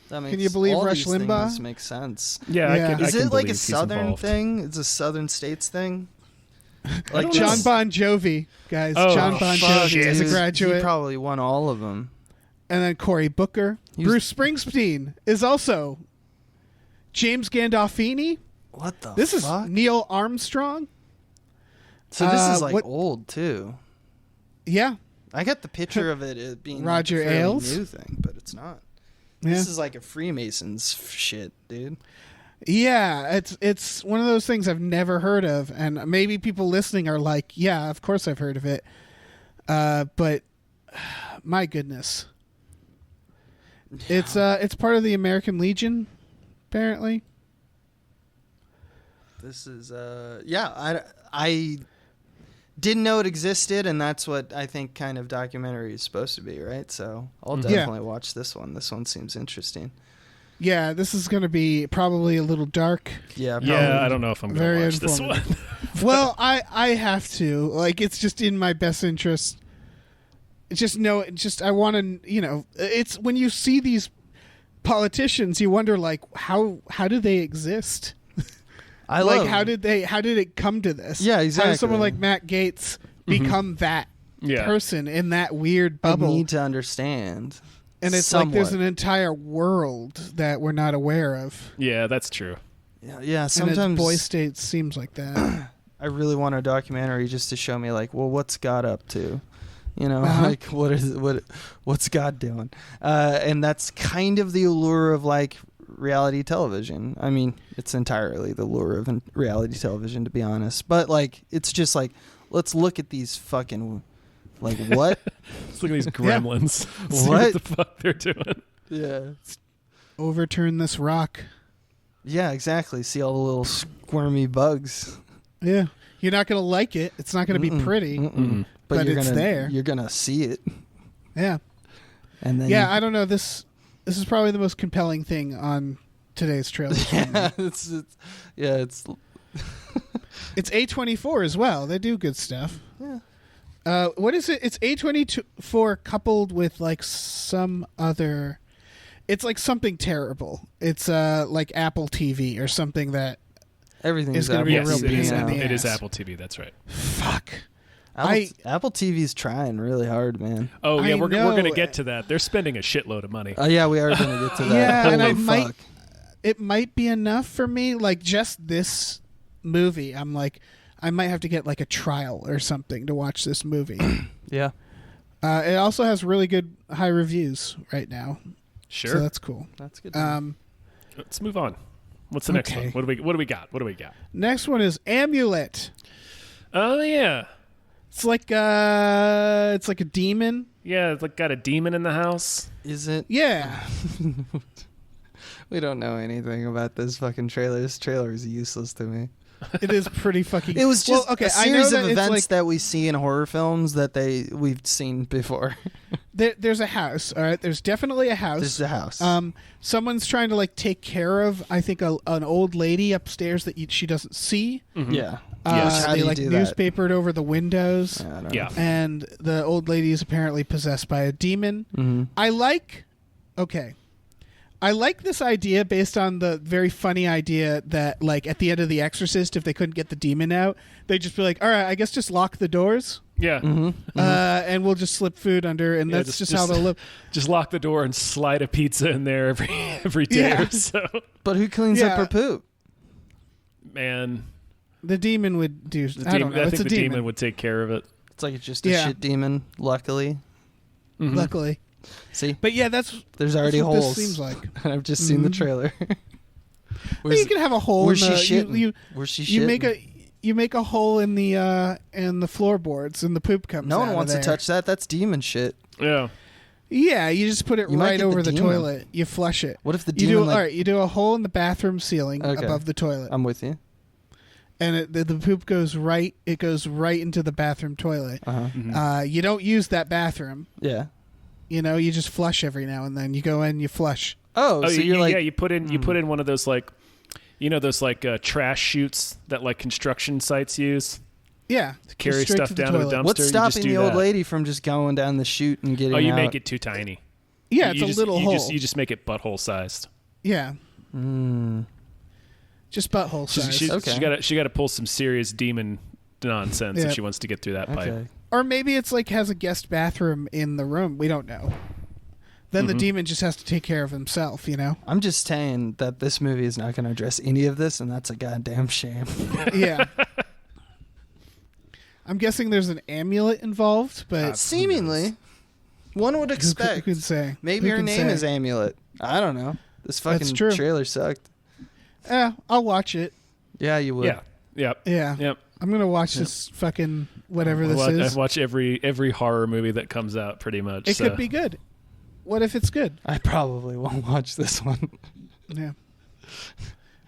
C: Can you believe Rush Limbaugh?
D: Things make sense.
A: Yeah.
C: Yeah.
D: Is it like a Southern thing? It's a Southern States thing?
C: Like John Bon Jovi, guys.
A: Oh,
C: John Bon Jovi is a graduate.
D: He probably won all of them.
C: And then Cory Booker. Bruce Springsteen is also James Gandolfini.
D: What the
C: This
D: fuck?
C: is Neil Armstrong.
D: So this is like old too.
C: Yeah.
D: I got the picture of it being
C: Roger
D: like a fairly
C: Ailes?
D: new thing, but it's not.
C: Yeah.
D: This is like a Freemasons shit, dude.
C: Yeah, it's one of those things I've never heard of, and maybe people listening are like, yeah, of course I've heard of it. But my goodness. Yeah. It's part of the American Legion, apparently.
D: This is I didn't know it existed, and that's what I think kind of documentary is supposed to be, right? So I'll definitely watch this one. This one seems interesting.
C: Yeah, this is going to be probably a little dark.
D: Yeah, probably.
A: Yeah, I don't know if I'm going to watch this one.
C: Well, I have to. Like, it's just in my best interest. I want to, you know, it's when you see these politicians, you wonder, like, how do they exist? How did it come to this?
D: Yeah, exactly.
C: How did someone like Matt Gaetz become that person in that weird bubble?
D: I need to understand.
C: And it's like there's an entire world that we're not aware of.
A: Yeah, that's true.
D: Yeah. Sometimes
C: Boy States seems like that.
D: I really want a documentary just to show me, like, well, what's God up to? You know, like what's God doing? And that's kind of the allure of like reality television. I mean, it's entirely the lure of reality television, to be honest. But like, it's just like, let's look at these fucking, like, what?
A: Let's look at these gremlins. See
D: What?
A: what the fuck they're doing?
D: Yeah.
C: Overturn this rock.
D: Yeah, exactly. See all the little squirmy bugs.
C: Yeah. You're not going to like it. It's not going to be pretty. But
D: you're
C: it's
D: gonna,
C: there.
D: You're gonna see it.
C: Yeah.
D: And then
C: I don't know. This is probably the most compelling thing on today's trailer.
D: yeah, it's
C: It's A24 as well. They do good stuff.
D: Yeah.
C: What is it? It's A24 coupled with like some other. It's like something terrible. It's like Apple TV or something that
D: everything
C: is
D: is
C: going to
D: Apple
C: be a real
A: Yes,
C: pain
A: it is.
C: in the
A: It is
C: ass.
A: Apple TV. That's right.
C: Fuck.
D: Apple TV's trying really hard, man.
A: Oh yeah,
C: I
A: we're
C: know.
A: gonna get to that. They're spending a shitload of money.
D: Oh yeah, we are gonna get to that.
C: Yeah, and I
D: Holy
C: might.
D: fuck.
C: It might be enough for me. Like just this movie, I'm like, I might have to get like a trial or something to watch this movie.
D: Yeah.
C: It also has really good high reviews right now.
A: Sure.
C: So that's cool.
D: That's good.
A: Let's move on. What's the next
C: Okay.
A: one? What do we got?
C: Next one is Amulet.
A: Oh yeah.
C: It's like a demon.
A: Yeah, it's like got a demon in the house.
D: Is it?
C: Yeah.
D: We don't know anything about this fucking trailer. This trailer is useless to me.
C: It is pretty fucking.
D: It was just
C: well, okay.
D: a
C: I know
D: series
C: that
D: of
C: it's
D: events
C: like,
D: that we see in horror films that we've seen before.
C: there's a house. All right. There's definitely a house.
D: There's a house.
C: Someone's trying to like take care of, I think, an old lady upstairs that she doesn't see.
D: Yeah.
A: Yes.
D: How
C: They
D: do you
C: like
D: do that?
C: newspapered over the windows.
D: I don't know.
A: Yeah.
C: And the old lady is apparently possessed by a demon.
D: Mm-hmm.
C: I like this idea based on the very funny idea that, like, at the end of The Exorcist, if they couldn't get the demon out, they'd just be like, all right, I guess just lock the doors,
A: Yeah.
C: and we'll just slip food under, and
A: Yeah,
C: that's just how they'll live.
A: Just lock the door and slide a pizza in there every day
C: Yeah.
A: or so.
D: But who cleans up
C: Yeah.
D: her poop?
A: Man,
C: The demon would do.
A: the
C: I don't know.
A: I
C: It's
A: think
C: a
A: the
C: demon.
A: demon would take care of it.
D: It's like it's just a
C: Yeah.
D: shit demon, luckily.
C: Luckily,
D: See?
C: but yeah, that's
D: There's already
C: what
D: holes.
C: This seems like.
D: I've just seen the trailer.
C: Well, you can have a hole.
D: Where's
C: in the,
D: she shitting?
C: You,
D: Where's she
C: you
D: shitting?
C: you make a hole in the floorboards, and the poop comes.
D: No
C: out
D: one
C: of
D: wants to
C: there.
D: touch that. That's demon shit.
A: Yeah.
C: Yeah, you just put it
D: You might
C: right
D: get the
C: over the
D: demon.
C: toilet. You flush it.
D: What if the
C: You
D: demon?
C: do all right. You do a hole in the bathroom ceiling
D: Okay.
C: above the toilet,
D: I'm with you.
C: and the poop goes right. It goes right into the bathroom toilet.
D: Uh-huh.
C: You don't use that bathroom.
D: Yeah.
C: You know, you just flush every now and then. You go in, you flush.
D: Oh, so you're like,
A: you put in one of those like, those like trash chutes that like construction sites use
C: Yeah,
A: to carry
C: straight
A: stuff
C: the
A: down to the
C: toilet.
A: dumpster.
D: what's
A: You just
D: stopping
A: do
D: the old
A: that.
D: lady from just going down the chute and getting
A: Oh, you
D: out?
A: make it too tiny.
C: Yeah,
A: You
C: it's
A: just-
C: a little
A: you
C: hole.
A: You just make it butthole sized.
C: Yeah,
D: Mm.
C: just butthole size.
D: Okay.
A: She got to pull some serious demon nonsense
C: Yeah.
A: if she wants to get through that pipe.
D: Okay.
C: Or maybe it's like has a guest bathroom in the room. We don't know. Then the demon just has to take care of himself, you know?
D: I'm just saying that this movie is not going to address any of this, and that's a goddamn shame.
C: Yeah. I'm guessing there's an amulet involved, but
D: Seemingly, one would
C: who
D: expect.
C: could say?
D: Maybe
C: Who
D: her
C: can
D: name
C: say?
D: is Amulet. I don't know. This
C: That's
D: fucking
C: true.
D: trailer sucked.
C: I'll watch it.
D: Yeah, you would.
A: Yeah. Yep.
C: Yeah.
A: Yep.
C: I'm going to watch this fucking whatever this
A: I
C: is.
A: watch every horror movie that comes out pretty much.
C: It
A: so.
C: could be good. What if it's good?
D: I probably won't watch this one.
C: Yeah.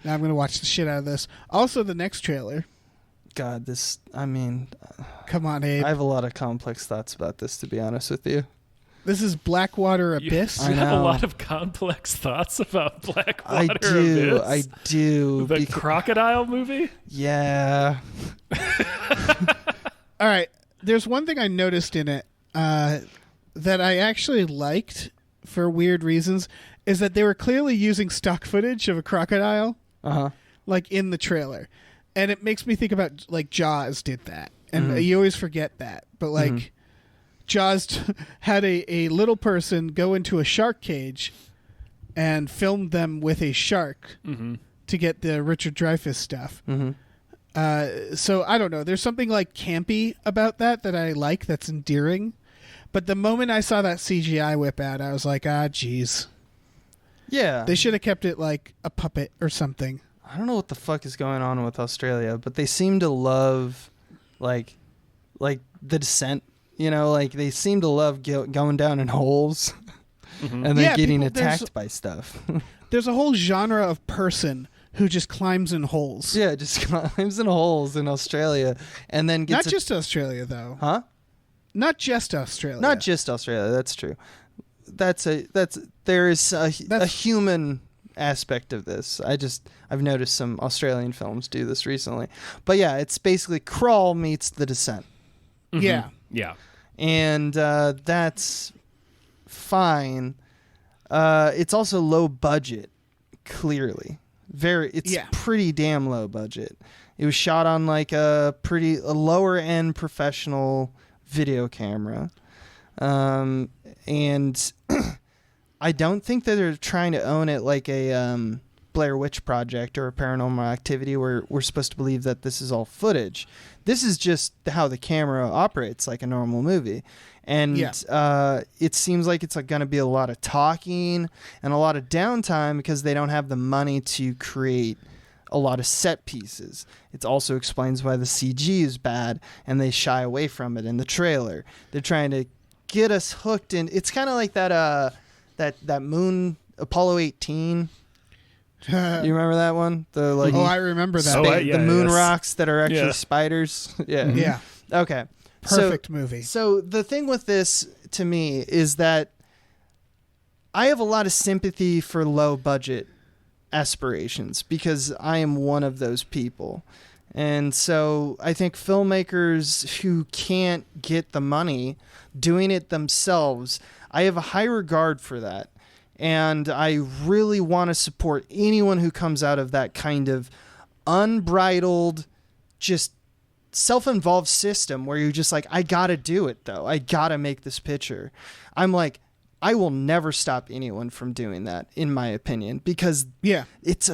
C: Now I'm going to watch the shit out of this. Also, the next trailer.
D: God,
C: Come on, Abe.
D: I have a lot of complex thoughts about this, to be honest with you.
C: This is Blackwater
A: You,
C: Abyss.
A: you have a
D: know.
A: lot of complex thoughts about Blackwater
D: I do.
A: Abyss.
D: I do.
A: The crocodile movie?
D: Yeah.
C: All right. There's one thing I noticed in it that I actually liked for weird reasons is that they were clearly using stock footage of a crocodile,
D: Uh-huh.
C: like in the trailer. And it makes me think about like Jaws did that. And you always forget that. But like Jaws had a little person go into a shark cage and filmed them with a shark to get the Richard Dreyfuss stuff. So I don't know. There's something like campy about that I like. That's endearing. But the moment I saw that CGI whip out, I was like, geez.
D: Yeah.
C: They should have kept it like a puppet or something.
D: I don't know what the fuck is going on with Australia, but they seem to love, like The Descent. You know, like they seem to love going down in holes and then getting attacked by stuff.
C: There's a whole genre of person who just climbs in holes.
D: Yeah, just climbs in holes in Australia and then gets...
C: Not just Australia, though.
D: Huh?
C: Not just Australia.
D: Not just Australia, that's true. There is a human aspect of this. I've noticed some Australian films do this recently. But yeah, it's basically Crawl meets The Descent.
A: Mm-hmm.
C: Yeah.
A: Yeah.
D: And that's fine. It's also low budget, clearly. It's pretty damn low budget. It was shot on like a lower end professional video camera. And I don't think that they're trying to own it like a Blair Witch Project or a Paranormal Activity where we're supposed to believe that this is all footage. This is just how the camera operates like a normal movie. And it seems like it's going to be a lot of talking and a lot of downtime because they don't have the money to create a lot of set pieces. It also explains why the CG is bad and they shy away from it in the trailer. They're trying to get us hooked in. It's kind of like that moon Apollo 18. You remember that one?
C: I remember that.
D: The moon rocks that are actually spiders. Yeah.
C: Yeah.
D: Okay.
C: Perfect movie.
D: So the thing with this to me is that I have a lot of sympathy for low budget aspirations because I am one of those people. And so I think filmmakers who can't get the money doing it themselves, I have a high regard for that. And I really want to support anyone who comes out of that kind of unbridled, just self-involved system where you're just like, I got to do it, though. I got to make this picture. I'm like, I will never stop anyone from doing that, in my opinion, because it's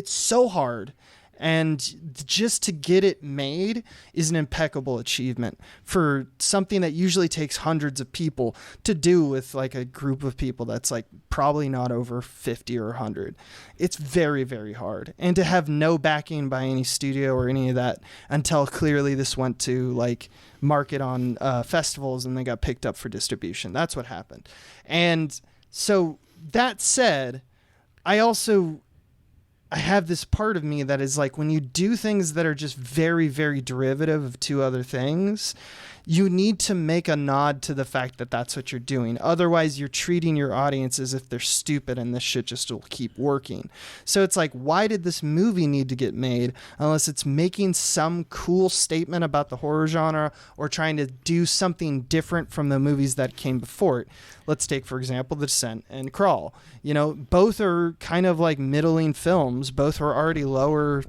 D: so hard. And just to get it made is an impeccable achievement for something that usually takes hundreds of people to do with like a group of people that's like probably not over 50 or 100. It's very, very hard. And to have no backing by any studio or any of that until clearly this went to like market on festivals and they got picked up for distribution. That's what happened. And so that said, I have this part of me that is like, when you do things that are just very, very derivative of two other things, you need to make a nod to the fact that that's what you're doing. Otherwise, you're treating your audience as if they're stupid and this shit just will keep working. So it's like, why did this movie need to get made unless it's making some cool statement about the horror genre or trying to do something different from the movies that came before it? Let's take, for example, The Descent and Crawl. You know, both are kind of like middling films. Both are already lower,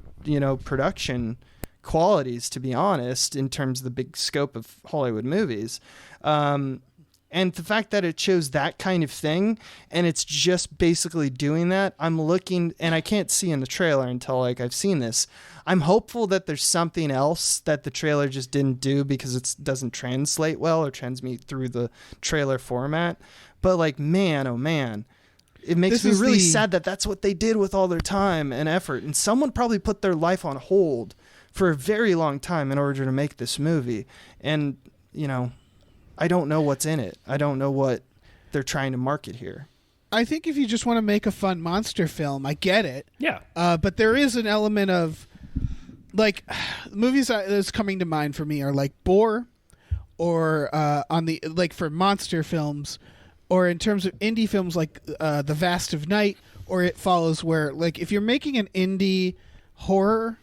D: production qualities, to be honest, in terms of the big scope of Hollywood movies. And the fact that it shows that kind of thing and it's just basically doing that, I'm looking, and I can't see in the trailer until like I've seen this. I'm hopeful that there's something else that the trailer just didn't do because it doesn't translate well or transmit through the trailer format. But like, man, oh man, it makes me really sad that that's what they did with all their time and effort. And someone probably put their life on hold for a very long time in order to make this movie. And, I don't know what's in it. I don't know what they're trying to market here.
C: I think if you just want to make a fun monster film, I get it.
A: Yeah.
C: But there is an element of, like, movies that's coming to mind for me are like Boar, or for monster films, or in terms of indie films like The Vast of Night or It Follows, where like if you're making an indie horror,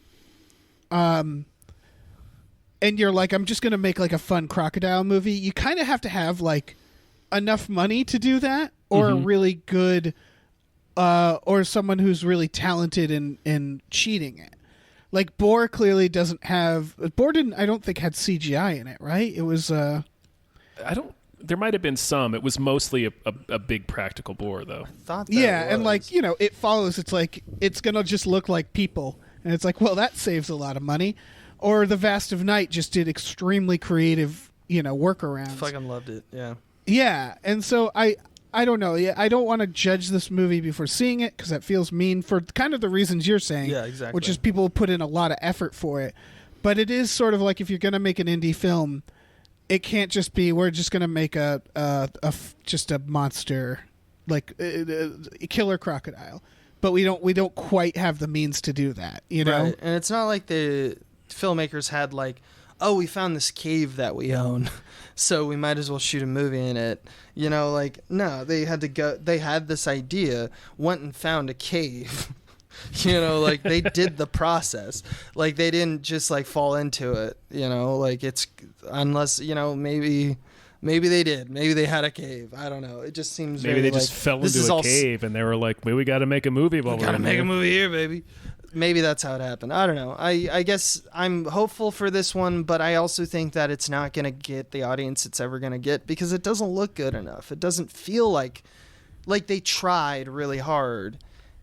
C: and you're like, I'm just gonna make like a fun crocodile movie, you kind of have to have like enough money to do that, or a really good, or someone who's really talented in cheating it. Like Boar clearly doesn't have. Boar didn't. I don't think had CGI in it, right? It was. I
A: don't. There might have been some. It was mostly a big practical boar, though.
D: I thought that
C: and like It Follows. It's like it's gonna just look like people, and it's like, well, that saves a lot of money. Or The Vast of Night just did extremely creative, workarounds.
D: Fucking loved it. Yeah.
C: Yeah, and so I I don't know. Yeah, I don't want to judge this movie before seeing it because that feels mean for kind of the reasons you're saying.
D: Yeah, exactly.
C: Which is people put in a lot of effort for it. But it is sort of like if you're going to make an indie film, it can't just be we're just going to make just a monster like a killer crocodile. But we don't quite have the means to do that, you know?
D: Right. And it's not like the filmmakers had like, oh, we found this cave that we own, so we might as well shoot a movie in it. You know, like, no, they had this idea, went and found a cave. You know, like they did the process. Like they didn't just like fall into it, you know, like it's unless, you know, maybe they did. Maybe they had a cave. I don't know. It just seems
A: maybe they
D: like,
A: just fell into a cave and they were like, "Well, we got to make a movie while we're
D: a movie here, baby." Maybe that's how it happened. I don't know. I guess I'm hopeful for this one, but I also think that it's not going to get the audience it's ever going to get because it doesn't look good enough. It doesn't feel like they tried really hard.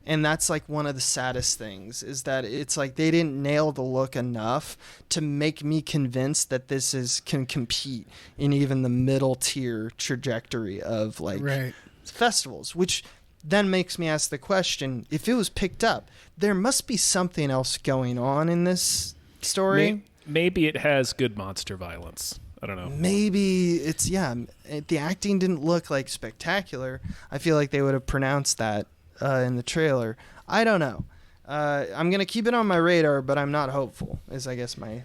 D: And that's like one of the saddest things is that it's like they didn't nail the look enough to make me convinced that this can compete in even the middle tier trajectory of like festivals, which then makes me ask the question, if it was picked up, there must be something else going on in this story.
A: Maybe it has good monster violence. I don't know.
D: Maybe it's, the acting didn't look like spectacular. I feel like they would have pronounced that in the trailer. I don't know. I'm going to keep it on my radar, but I'm not hopeful, is I guess my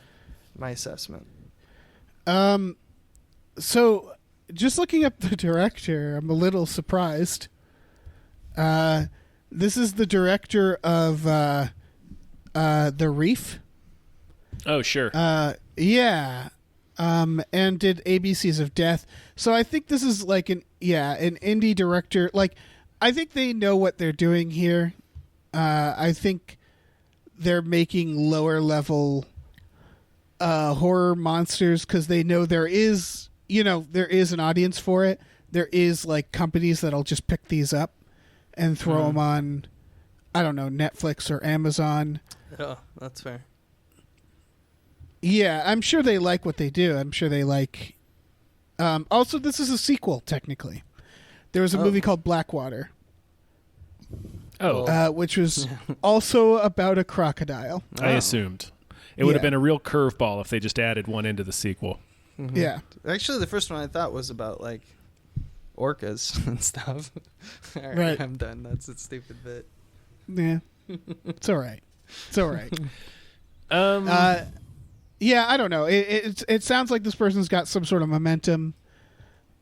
D: assessment.
C: So just looking up the director, I'm a little surprised. This is the director of The Reef.
A: Oh, sure.
C: Yeah. And did ABCs of Death. So I think this is like an indie director. Like, I think they know what they're doing here. I think they're making lower level horror monsters because they know there is an audience for it. There is like companies that'll just pick these up and throw them on, I don't know, Netflix or Amazon.
D: Oh, that's fair.
C: Yeah, I'm sure they like what they do. I'm sure they like... also, this is a sequel, technically. There was a movie called Blackwater. Which was also about a crocodile.
A: I assumed. It would have been a real curveball if they just added one into the sequel.
C: Mm-hmm. Yeah.
D: Actually, the first one I thought was about, like, orcas and stuff. All
C: right.
D: I'm done. That's a stupid bit.
C: Yeah. It's all right. Yeah, I don't know. It sounds like this person's got some sort of momentum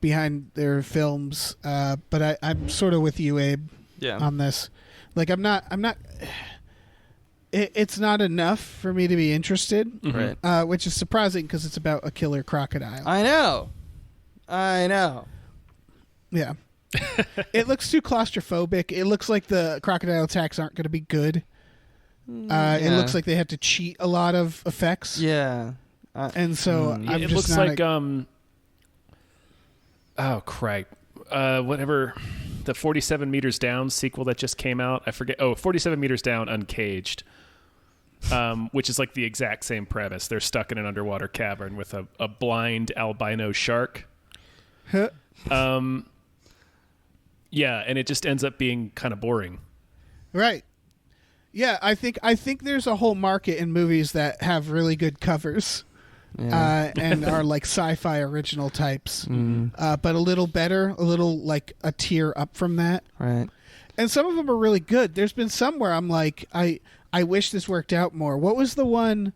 C: behind their films, but I'm sort of with you, Abe, on this. Like, I'm not. It's not enough for me to be interested,
D: right?
C: Which is surprising because it's about a killer crocodile.
D: I know.
C: Yeah. It looks too claustrophobic. It looks like the crocodile attacks aren't going to be good. It looks like they have to cheat a lot of effects.
D: Yeah.
C: And so I'm
A: it
C: just
A: looks
C: not
A: like oh crap. Whatever the 47 Meters Down sequel that just came out. I forget. 47 Meters Down Uncaged. Which is like the exact same premise. They're stuck in an underwater cavern with a blind albino shark. Yeah, and it just ends up being kind of boring.
C: Right. Yeah, I think there's a whole market in movies that have really good covers, and are like sci-fi original types, but a little better, a little like a tier up from that.
D: Right.
C: And some of them are really good. There's been some where I'm like, I wish this worked out more. What was the one?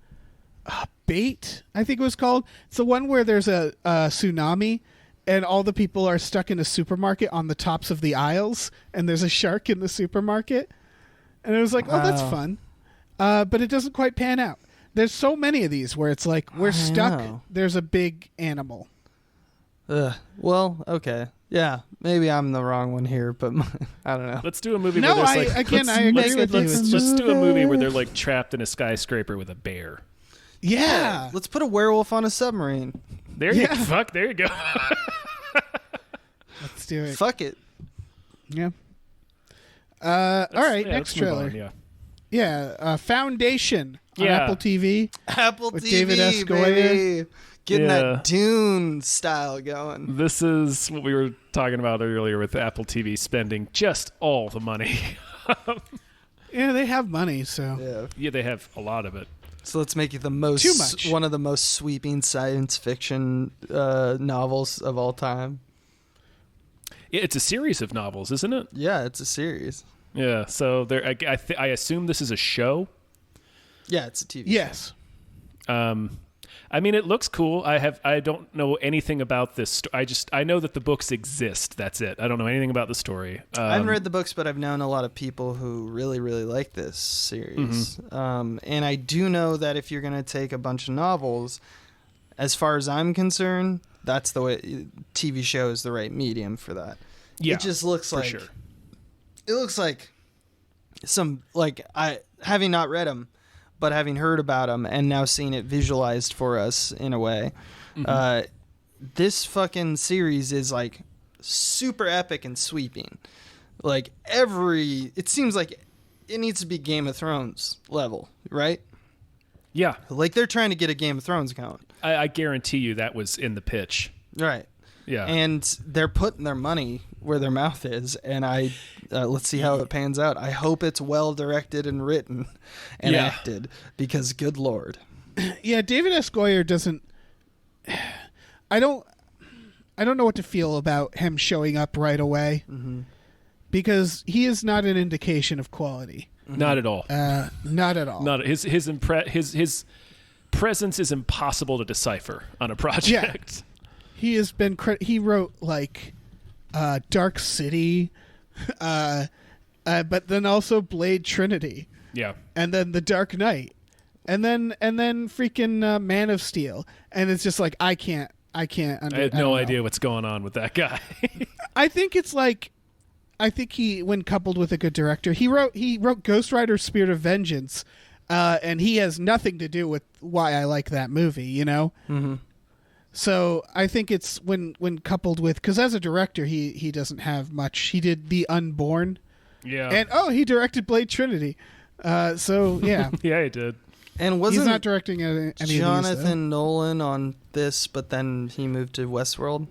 C: Bait, I think it was called. It's the one where there's a tsunami. And all the people are stuck in a supermarket on the tops of the aisles, and there's a shark in the supermarket. And it was like, oh, that's fun. But it doesn't quite pan out. There's so many of these where it's like, we're stuck. There's a big animal.
D: Well, okay. Yeah, maybe I'm the wrong one here, but I don't know.
A: Let's do a movie
C: no,
A: where there's
C: I agree with you.
A: Let's do a movie where they're like trapped in a skyscraper with a bear.
C: Yeah.
D: Let's put a werewolf on a submarine.
A: There you go.
C: Let's do it.
D: Fuck it.
C: Yeah. All right, next trailer. Foundation on
A: Yeah.
C: Apple TV.
D: Apple
C: With
D: TV,
C: David S. Goyer.
D: baby. Getting
A: Yeah.
D: that Dune style going.
A: This is what we were talking about earlier with Apple TV spending just all the money.
C: Yeah, they have money, so.
D: Yeah.
A: Yeah, they have a lot of it.
D: So let's make it
C: Too much.
D: one of the most sweeping science fiction novels of all time.
A: Yeah, it's a series of novels, isn't it?
D: Yeah, it's a series.
A: Yeah. So there, I assume this is a show.
D: Yeah, it's a TV show.
C: Yes.
A: I mean, it looks cool. I don't know anything about this. I know that the books exist. That's it. I don't know anything about the story.
D: I haven't read the books, but I've known a lot of people who really, really like this series. And I do know that if you're going to take a bunch of novels, as far as I'm concerned, that's the way TV show is the right medium for that.
A: Yeah,
D: It just looks
A: for
D: like
A: sure.
D: It looks like some having not read them, but having heard about them and now seeing it visualized for us in a way. This fucking series is like super epic and sweeping. Like it seems like it needs to be Game of Thrones level, right?
A: Yeah,
D: Like they're trying to get a Game of Thrones count.
A: I guarantee you that was in the pitch.
D: Right.
A: Yeah.
D: And they're putting their money where their mouth is, and let's see how it pans out. I hope it's well directed and written and
A: Yeah.
D: acted, because good lord.
C: Yeah, David S. Goyer doesn't. I don't know what to feel about him showing up right away, because he is not an indication of quality.
A: Not at all.
C: Not at all.
A: Not his presence is impossible to decipher on a project.
C: He has been. He wrote like Dark City, but then also Blade Trinity,
A: Yeah.
C: and then The Dark Knight, and then freaking Man of Steel, and it's just like I can't.
A: I had no idea what's going on with that guy.
C: I think it's like, I think he, when coupled with a good director, he wrote Ghost Rider: Spirit of Vengeance, and he has nothing to do with why I like that movie, you know.
D: Mm-hmm.
C: So I think it's when coupled with, because as a director he doesn't have much. He did The Unborn,
A: Yeah.
C: and he directed Blade Trinity. So yeah,
A: Yeah, he did.
D: And
C: he's
D: wasn't
C: not directing any of these, though.
D: Jonathan Nolan on this, but then he moved to Westworld?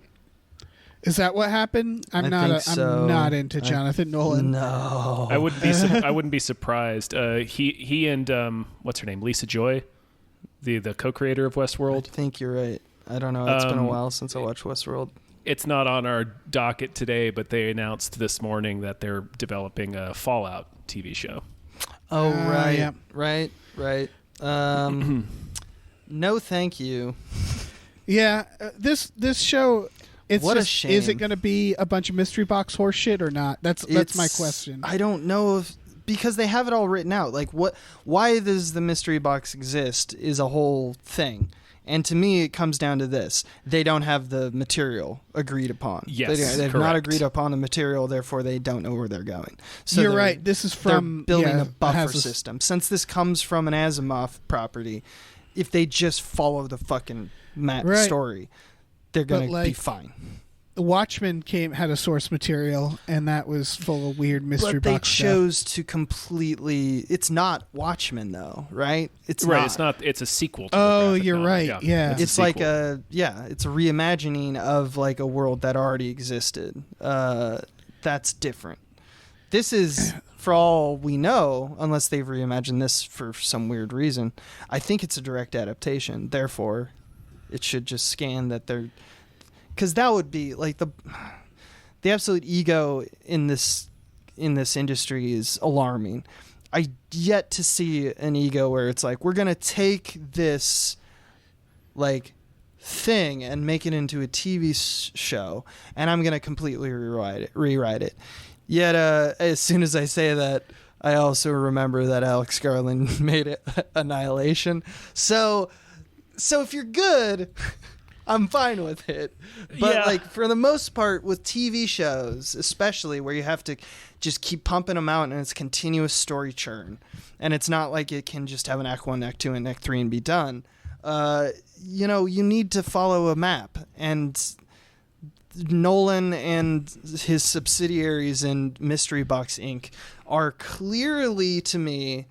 C: Is that what happened? I'm
D: think so.
C: I'm not into Jonathan Nolan.
D: No.
A: I wouldn't be surprised. He and what's her name? Lisa Joy, the co-creator of
D: I
A: Westworld.
D: think you're right. I don't know. It's been a while since I watched Westworld.
A: It's not on our docket today, but they announced this morning that they're developing a Fallout TV show.
D: Oh, right.
C: yeah.
D: Right. No, thank you.
C: Yeah, this show. It's
D: What a
C: just, is
D: shame.
C: it going to be a bunch of mystery box horse shit or not? That's my question.
D: I don't know if, because they have it all written out. Like, why does the mystery box exist is a whole thing. And to me, it comes down to this: they don't have the material agreed upon.
A: Yes,
D: they've not
A: correct.
D: agreed upon the material, therefore they don't know where they're going. So
C: You're
D: they're-
C: right. This is from
D: they're building
C: yeah,
D: a buffer
C: has
D: system. Since this comes from an Asimov property, if they just follow the fucking
C: Right.
D: story, they're gonna be
C: like,
D: fine.
C: Watchmen had a source material, and that was full of weird mystery
D: But they
C: box stuff.
D: chose to completely. It's not Watchmen, though, right? It's
A: Right.
D: not.
A: It's not. It's a sequel. To the
C: Oh,
A: graphic
C: you're
A: novel.
C: right. Yeah.
D: It's like it's a reimagining of like a world that already existed. That's different. This is, for all we know, unless they've reimagined this for some weird reason, I think it's a direct adaptation. Therefore, it should just scan that they're, because that would be like the absolute ego in this industry is alarming. I yet to see an ego where it's like, we're gonna take this like thing and make it into a TV show, and I'm gonna completely rewrite it. Yet, as soon as I say that, I also remember that Alex Garland made it Annihilation. So if you're good, I'm fine with it. But
A: Yeah.
D: like for the most part, with TV shows, especially where you have to just keep pumping them out and it's continuous story churn, and it's not like it can just have an act 1, act 2, and act 3 and be done. You need to follow a map, and Nolan and his subsidiaries in Mystery Box Inc. are clearly, to me,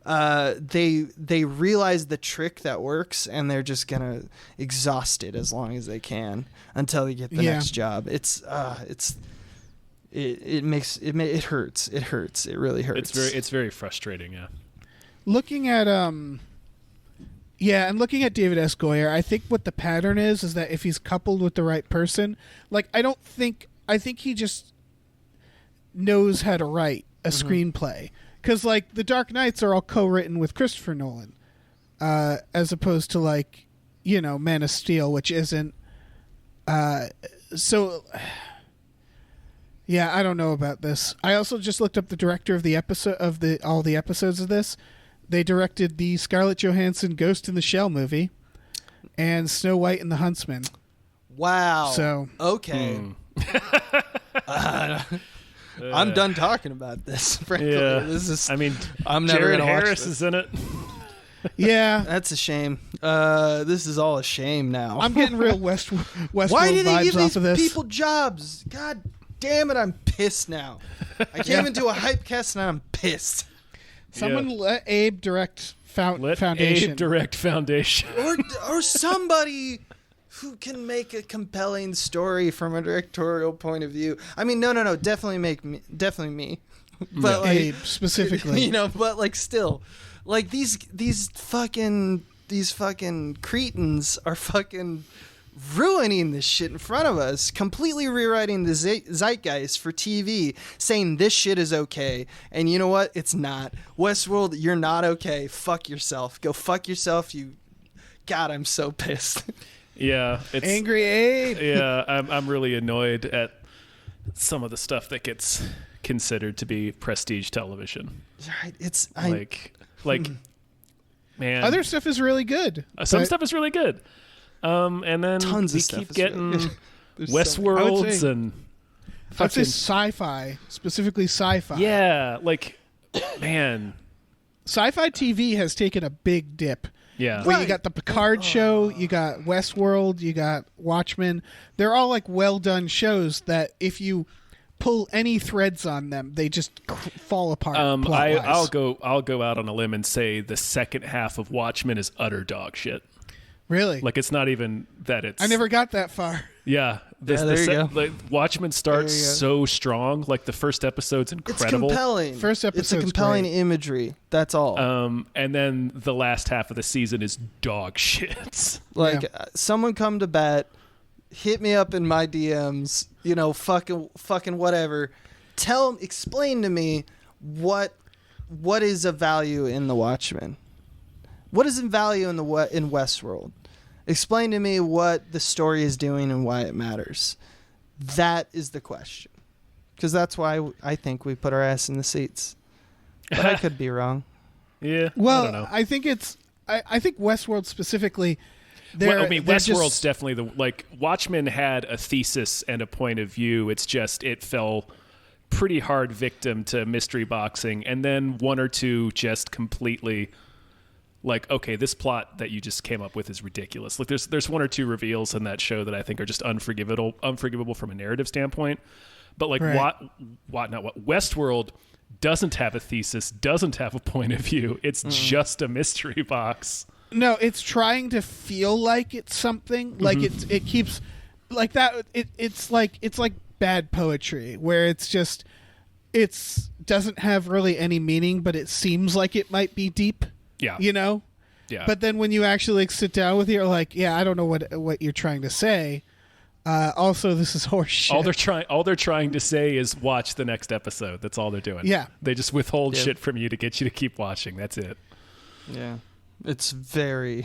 D: they realize the trick that works, and they're just gonna exhaust it as long as they can until they get the next job. It hurts. It hurts. It really hurts.
A: It's very frustrating. Yeah.
C: Looking at and looking at David S. Goyer, I think what the pattern is that if he's coupled with the right person, like I think he just knows how to write a screenplay. Because, like, The Dark Knights are all co-written with Christopher Nolan, as opposed to, like, Man of Steel, which isn't. So, yeah, I don't know about this. I also just looked up the director of all the episodes of this. They directed the Scarlett Johansson Ghost in the Shell movie and Snow White and the Huntsman.
D: Wow.
C: So
D: okay. I'm done talking about this. Frankly, this is. I mean, I'm never
A: Jared
D: gonna
A: Harris
D: watch this.
A: is in it.
C: Yeah,
D: that's a shame. This is all a shame now.
C: I'm getting real Westworld
D: Why do they
C: vibes
D: give
C: off
D: these
C: of this.
D: people jobs? God damn it! I'm pissed now. I came into a Hypecast and I'm pissed.
C: Someone let Abe direct Foundation.
A: Abe direct Foundation,
D: or somebody who can make a compelling story from a directorial point of view. I mean, no, definitely me. But like,
C: Abe specifically,
D: but like still, like these fucking cretins are fucking ruining this shit in front of us, completely rewriting the zeitgeist for TV, saying this shit is okay, and you know what? It's not. Westworld, you're not okay. Fuck yourself. Go fuck yourself. God, I'm so pissed.
A: Yeah, it's
C: Angry Abe.
A: Yeah, I'm really annoyed at some of the stuff that gets considered to be prestige television.
D: Right? It's
A: like, man.
C: Other stuff is really good.
A: Some stuff is really good. And then
D: tons
A: we
D: of stuff
A: keep
D: is
A: getting
D: really
A: Westworlds and
C: I'd say
A: fucking
C: sci-fi, specifically sci-fi.
A: yeah, like man,
C: Sci-fi TV has taken a big dip.
A: yeah.
C: Well, you got the Picard show, you got Westworld, you got Watchmen. They're all like well done shows that if you pull any threads on them, they just fall apart.
A: I'll go out on a limb and say the second half of Watchmen is utter dog shit.
C: Really?
A: Like it's not even that it's.
C: I never got that far.
A: Yeah,
D: there you go.
A: Like, Watchmen starts so strong. Like the first episode's incredible.
D: It's compelling.
C: First episode's
D: It's a compelling
C: great.
D: imagery. That's all.
A: And then the last half of the season is dog shit.
D: Like someone come to bat, hit me up in my DMs. Fucking whatever. Explain to me what is of value in the Watchmen. What is in value in Westworld? Explain to me what the story is doing and why it matters. That is the question. Because that's why I think we put our ass in the seats. But I could be wrong.
A: Yeah.
C: Well,
A: I don't know.
C: I think it's. I think Westworld specifically.
A: Westworld's definitely Watchmen had a thesis and a point of view. It's just it fell pretty hard victim to mystery boxing, and then one or two just completely. Like, okay, this plot that you just came up with is ridiculous. Like, there's one or two reveals in that show that I think are just unforgivable from a narrative standpoint. But like, Westworld doesn't have a thesis, doesn't have a point of view. It's just a mystery box.
C: No, it's trying to feel like it's something. Like it keeps like that. It's like bad poetry where it's doesn't have really any meaning, but it seems like it might be deep.
A: Yeah.
C: Yeah. But then when you actually sit down with it, you're like, yeah, I don't know what you're trying to say. Also, this is horse shit.
A: All they're trying to say is watch the next episode. That's all they're doing.
C: Yeah.
A: They just withhold shit from you to get you to keep watching. That's it.
D: Yeah. It's very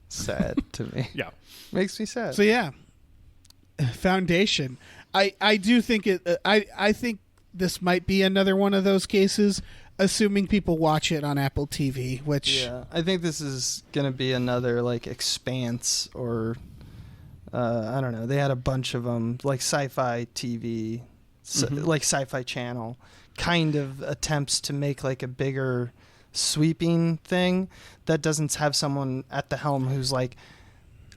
D: sad to me.
A: Yeah.
D: Makes me sad.
C: So yeah. Foundation. I do think I think this might be another one of those cases, assuming people watch it on Apple TV, which
D: I think this is going to be another like Expanse or I don't know. They had a bunch of them like Sci-Fi TV, like Sci-Fi Channel kind of attempts to make like a bigger sweeping thing that doesn't have someone at the helm who's like,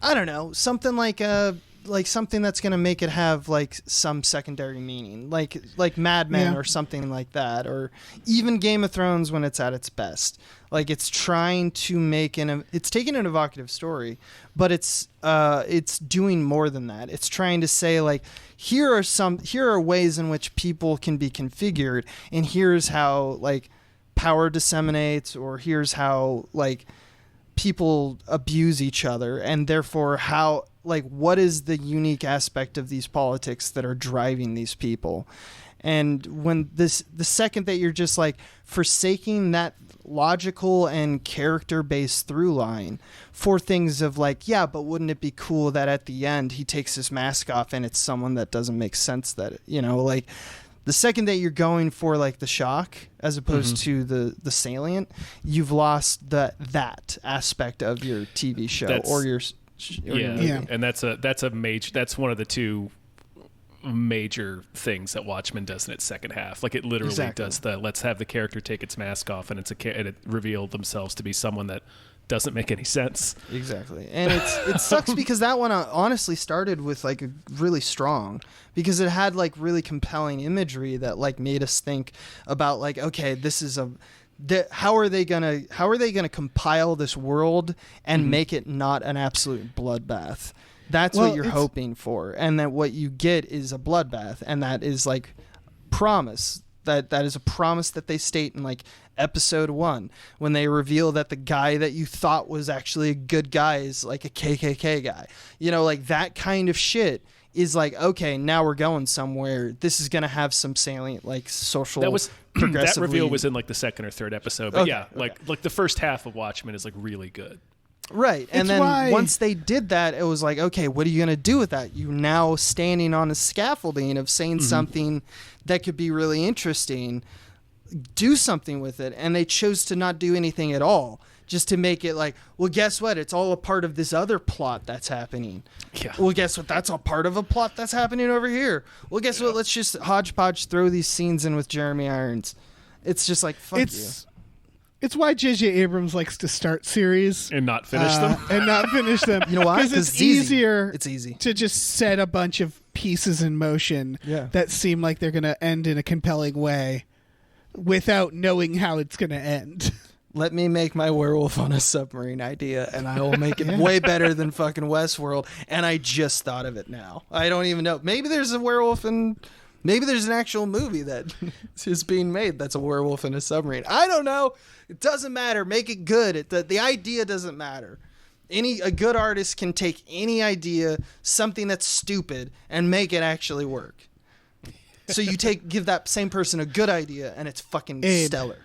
D: I don't know, something like like something that's going to make it have like some secondary meaning, like Mad Men or something like that, or even Game of Thrones when it's at its best. Like it's trying to make it's taking an evocative story, but it's doing more than that. It's trying to say like here are ways in which people can be configured, and here's how like power disseminates, or here's how like people abuse each other, and therefore how like what is the unique aspect of these politics that are driving these people. And when the second that you're just like forsaking that logical and character-based through line for things of like, yeah, but wouldn't it be cool that at the end he takes his mask off and it's someone that doesn't make sense, that, you know, like the second that you're going for like the shock as opposed to the salient, you've lost that aspect of your TV show
A: and that's one of the two major things that Watchmen does in its second half. Like it literally does let's have the character take its mask off and it revealed themselves to be someone that doesn't make any sense.
D: Exactly. And it sucks because that one honestly started with like a really strong, because it had like really compelling imagery that like made us think about like, okay, this is how are they gonna compile this world and make it not an absolute bloodbath? That's what you're hoping for, and that what you get is a bloodbath, and that is like promise. That is a promise that they state in like episode 1 when they reveal that the guy that you thought was actually a good guy is like a KKK guy. You know, like that kind of shit is like, okay, now we're going somewhere. This is gonna have some salient like social.
A: That reveal was in like the second or third episode, but like the first half of Watchmen is like really good.
D: Right. And then once they did that, it was like, okay, what are you going to do with that? You now standing on a scaffolding of saying something that could be really interesting, do something with it. And they chose to not do anything at all, just to make it like, well, guess what? It's all a part of this other plot that's happening. Yeah. Well, guess what? That's all part of a plot that's happening over here. Well, guess what? Let's just hodgepodge throw these scenes in with Jeremy Irons. It's just like, fuck you.
C: It's why J.J. Abrams likes to start series
A: and not finish them.
C: You know why? Because it's easier.
D: It's easy
C: to just set a bunch of pieces in motion that seem like they're going to end in a compelling way without knowing how it's going to end.
D: Let me make my werewolf on a submarine idea, and I will make it way better than fucking Westworld. And I just thought of it now. I don't even know. Maybe there's a werewolf in... Maybe there's an actual movie that is being made that's a werewolf in a submarine. I don't know. It doesn't matter. Make it good. The idea doesn't matter. A good artist can take any idea, something that's stupid, and make it actually work. So you give that same person a good idea, and it's fucking stellar.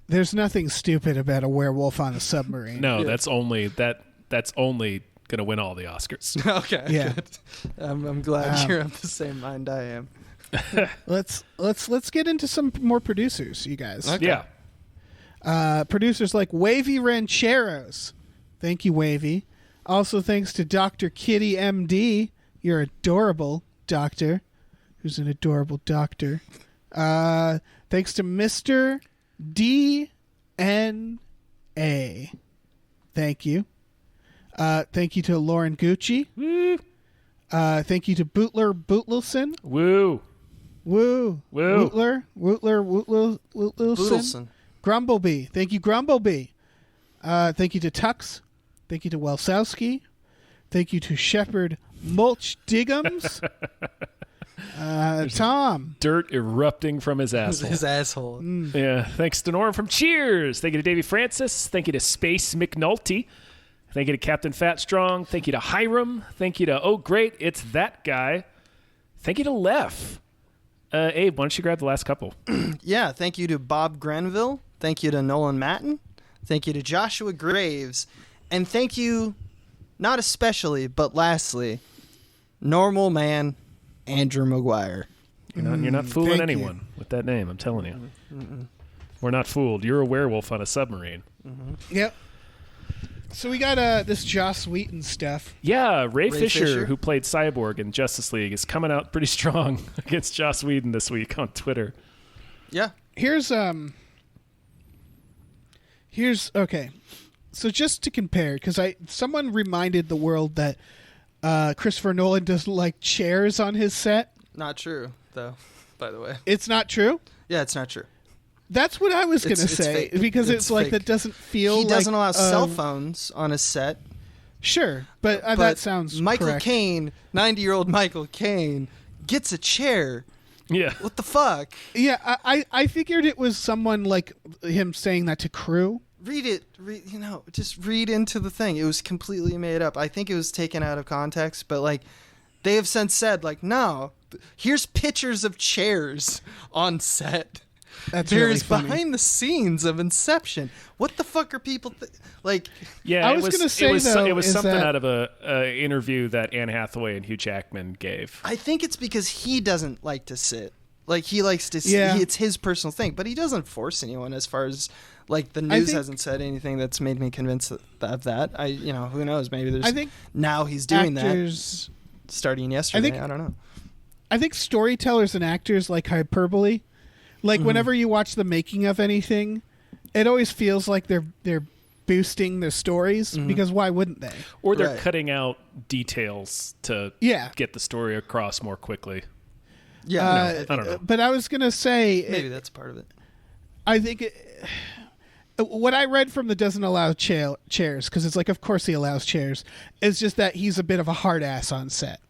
C: There's nothing stupid about a werewolf on a submarine.
A: No, that's only gonna win all the Oscars.
D: Okay. Yeah. Good. I'm glad you're of the same mind I am.
C: Let's get into some more producers, you guys.
A: Okay.
C: Yeah. Producers like Wavy Rancheros. Thank you, Wavy. Also thanks to Dr. Kitty MD. You're adorable, doctor. Who's an adorable doctor. Thanks to Mr. DNA. Thank you. Thank you to Lauren Gucci.
A: Woo.
C: Thank you to Bootlerson.
A: Woo.
C: Woo.
A: Woo.
C: Bootlerson. Grumblebee. Thank you, Grumblebee. Thank you to Tux. Thank you to Welsowski. Thank you to Shepard Mulch Diggums. Tom.
A: Dirt erupting from his asshole.
D: His asshole.
A: Yeah. Thanks to Norm from Cheers. Thank you to Davey Francis. Thank you to Space McNulty. Thank you to Captain Fatstrong. Thank you to Hiram. Thank you to Oh Great, It's That Guy. Thank you to Lef. Abe, why don't you grab the last couple?
D: Yeah, thank you to Bob Grenville. Thank you to Nolan Matten. Thank you to Joshua Graves. And thank you, not especially, but lastly, normal man Andrew Maguire.
A: You're not fooling anyone with that name, I'm telling you. We're not fooled. You're a werewolf on a submarine.
C: Yep. So we got this Joss Whedon stuff.
A: Yeah, Ray Fisher, who played Cyborg in Justice League, is coming out pretty strong against Joss Whedon this week on Twitter.
D: Yeah.
C: Here's okay. So just to compare, because someone reminded the world that Christopher Nolan doesn't like chairs on his set.
D: Not true, though, by the way.
C: It's not true?
D: Yeah, it's not true.
C: That's what I was going to say,
D: fake.
C: because
D: It's
C: it's like
D: fake.
C: that doesn't feel
D: He
C: like...
D: doesn't allow cell phones on his set.
C: Sure, but that sounds
D: Michael
C: correct.
D: Caine, 90-year-old Michael Caine, gets a chair.
A: Yeah.
D: What the fuck?
C: Yeah, I figured it was someone like him saying that to crew.
D: Read it. Just read into the thing. It was completely made up. I think it was taken out of context, but like they have since said, like, no, here's pictures of chairs on set.
C: That's
D: There's
C: really funny.
D: behind the scenes of Inception. What the fuck are people like?
A: Yeah,
C: I was gonna say,
A: it was
C: is
A: something
C: that-
A: out of a interview that Anne Hathaway and Hugh Jackman gave.
D: I think it's because he doesn't like to sit. Like he likes to.
C: Yeah.
D: It's his personal thing, but he doesn't force anyone. As far as like the news
C: think-
D: hasn't said anything that's made me convinced of that. Who knows? Maybe there's.
C: I think
D: now he's doing
C: actors,
D: that starting yesterday.
C: think-
D: I don't know.
C: I think storytellers and actors like hyperbole. Like whenever you watch the making of anything, it always feels like they're boosting the stories, because why wouldn't they?
A: Or they're
D: Right.
A: cutting out details to
C: Yeah.
A: get the story across more quickly.
D: Yeah,
A: I don't know.
C: But I was gonna say,
D: maybe that's part of it.
C: I think what I read from the doesn't allow chairs, because it's like, of course he allows chairs. It's just that he's a bit of a hard ass on set,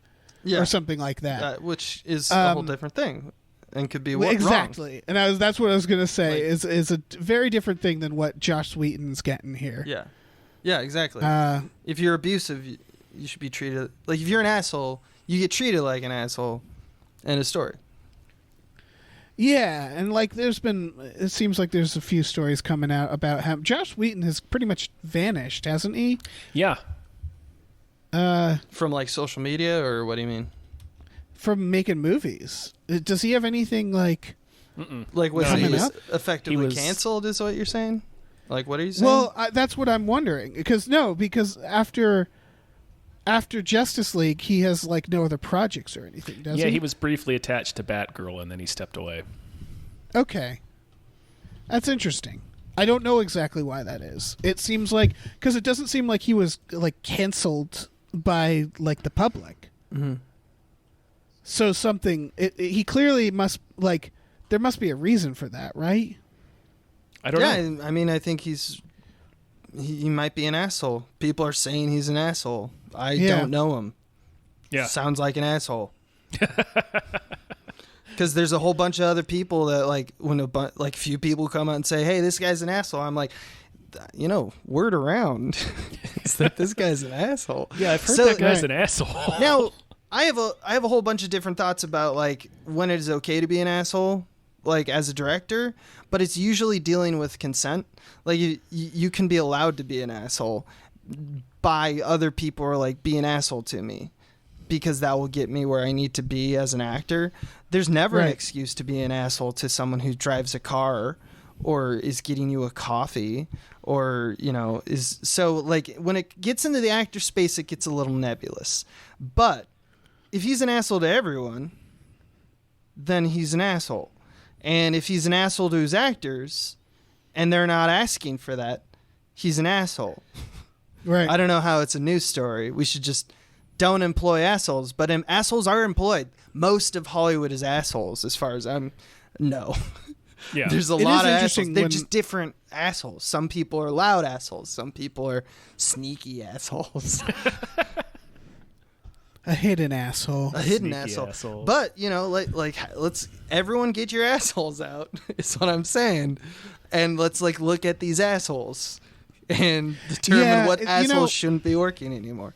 D: Yeah,
C: or something like that.
D: which is a whole different thing, and could be wrong.
C: Exactly, and that's what I was gonna say.
D: Like-
C: is a very different thing than what Josh Whedon's getting here.
D: Yeah, exactly. If you're abusive, you should be treated like. If you're an asshole, you get treated like an asshole. In a story.
C: Yeah, and like it seems like there's a few stories coming out about him. Josh Whedon has pretty much vanished, hasn't he?
A: Yeah.
D: From like social media, or what do you mean?
C: From making movies. Does he have anything like...
D: Like was
A: No,
D: he
C: Coming up?
D: effectively
A: He was-
D: canceled is what you're saying? Like what are you saying?
C: Well, that's what I'm wondering. Because after Justice League, he has like no other projects or anything, does he?
A: Yeah, he was briefly attached to Batgirl and then he stepped away.
C: Okay. That's interesting. I don't know exactly why that is. It seems like... Because it doesn't seem like he was like canceled by like the public.
D: Mm-hmm.
C: So something... he clearly must... Like, there must be a reason for that, right?
A: I don't know.
D: I mean, I think he might be an asshole. People are saying he's an asshole. I don't know him.
A: Yeah.
D: Sounds like an asshole. Because there's a whole bunch of other people that like when few people come out and say, "Hey, this guy's an asshole," I'm like, word around is that this guy's an asshole.
A: Yeah, I've heard
D: So-
A: that guy's
C: Right.
A: an asshole.
D: Now, I have a whole bunch of different thoughts about like when it is okay to be an asshole, like as a director, but it's usually dealing with consent. Like you can be allowed to be an asshole by other people or like be an asshole to me because that will get me where I need to be as an actor. There's never an
C: Right.
D: excuse to be an asshole to someone who drives a car or is getting you a coffee or, is so like when it gets into the actor space, it gets a little nebulous. But if he's an asshole to everyone, then he's an asshole. And if he's an asshole to his actors and they're not asking for that, he's an asshole.
C: Right.
D: I don't know how it's a news story. We should just don't employ assholes, but assholes are employed. Most of Hollywood is assholes as far as no.
A: Yeah.
D: There's a
C: It
D: lot
C: is
D: of
C: interesting
D: assholes. They're
C: when-
D: just different assholes. Some people are loud assholes. Some people are sneaky assholes.
C: A hidden asshole.
D: A hidden
A: Sneaky
D: asshole.
A: asshole.
D: But, like let's everyone get your assholes out is what I'm saying. And let's like look at these assholes and determine
C: Yeah,
D: what
C: you
D: assholes
C: know-
D: shouldn't be working anymore.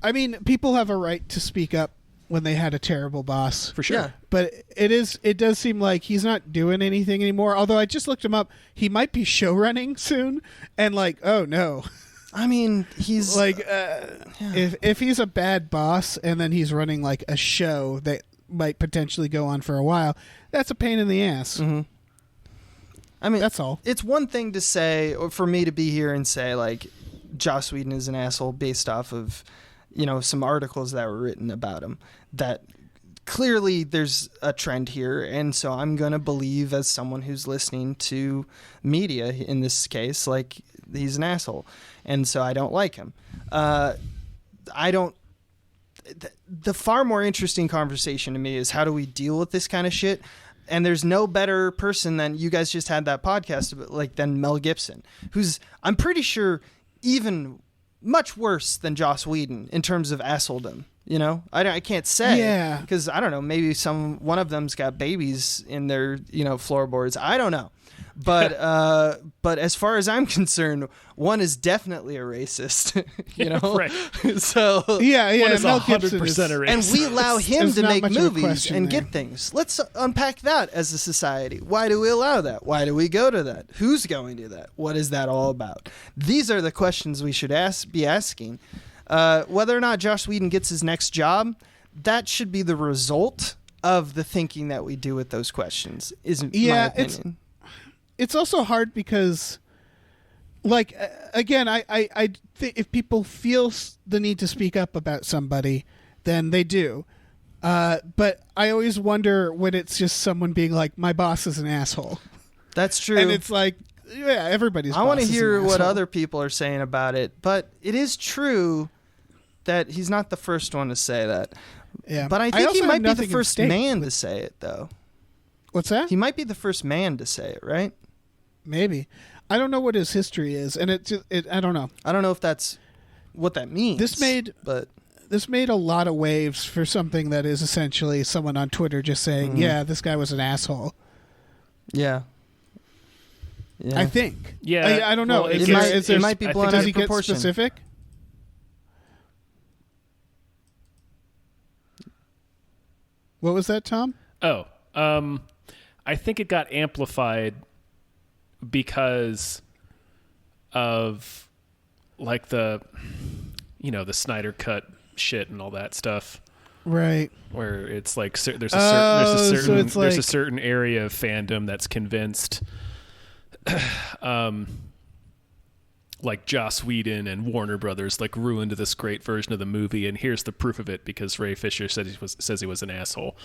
C: I mean, people have a right to speak up when they had a terrible boss.
A: For sure.
D: Yeah.
C: But it does seem like he's not doing anything anymore. Although I just looked him up. He might be show running soon. And like, oh no.
D: I mean, he's
C: Like, if he's a bad boss and then he's running like a show that might potentially go on for a while, that's a pain in the ass.
D: Mm-hmm. I mean,
C: That's all.
D: It's one thing to say, or for me to be here and say, like, Joss Whedon is an asshole based off of, some articles that were written about him. That clearly there's a trend here, and so I'm going to believe as someone who's listening to media, in this case, like, he's an asshole. And so I don't like him. I don't. The far more interesting conversation to me is how do we deal with this kind of shit? And there's no better person than you guys just had that podcast about, like, than Mel Gibson, who's, I'm pretty sure, even much worse than Joss Whedon in terms of assholedom. You know, I can't say, because I don't know, maybe one of them's got babies in their, floorboards. I don't know. But as far as I'm concerned, one is definitely a racist,
A: Right.
D: So
A: one is
C: Mel
A: 100%
C: Gibson
A: a racist.
D: and we allow him
C: There's
D: to
C: not
D: make
C: much of a
D: movies
C: question
D: and
C: there.
D: get things. Let's unpack that as a society. Why do we allow that? Why do we go to that? Who's going to that? What is that all about? These are the questions we should be asking. Whether or not Joss Whedon gets his next job, that should be the result of the thinking that we do with those questions. Isn't my opinion?
C: It's also hard because, like, again, I think if people feel the need to speak up about somebody, then they do. But I always wonder when it's just someone being like, "My boss is an asshole."
D: That's true.
C: And it's like, yeah, everybody's.
D: I want to
C: boss is
D: hear
C: an
D: what
C: asshole.
D: other people are saying about it, but it is true that he's not the first one to say that.
C: Yeah,
D: But I think
C: also
D: he
C: have
D: might be the
C: nothing at
D: first
C: stake
D: man
C: with-
D: to say it, though.
C: What's that?
D: He might be the first man to say it, right?
C: Maybe. I don't know what his history is, and it I don't know.
D: I don't know if that's what that means.
C: This made a lot of waves for something that is essentially someone on Twitter just saying, "Yeah, this guy was an asshole."
D: Yeah.
C: I think.
A: Yeah,
C: I don't know.
A: well,
D: it might be
A: I
D: blown
A: think
D: out
C: Does
D: of
C: he get
D: proportion.
C: specific? What was that, Tom?
A: Oh, I think it got amplified because of, like, the Snyder Cut shit and all that stuff.
C: Right.
A: Where it's like there's
C: Oh,
A: a
C: so it's
A: there's a
C: like-
A: certain area of fandom that's convinced, like Joss Whedon and Warner Brothers like ruined this great version of the movie, and here's the proof of it because Ray Fisher says he was an asshole.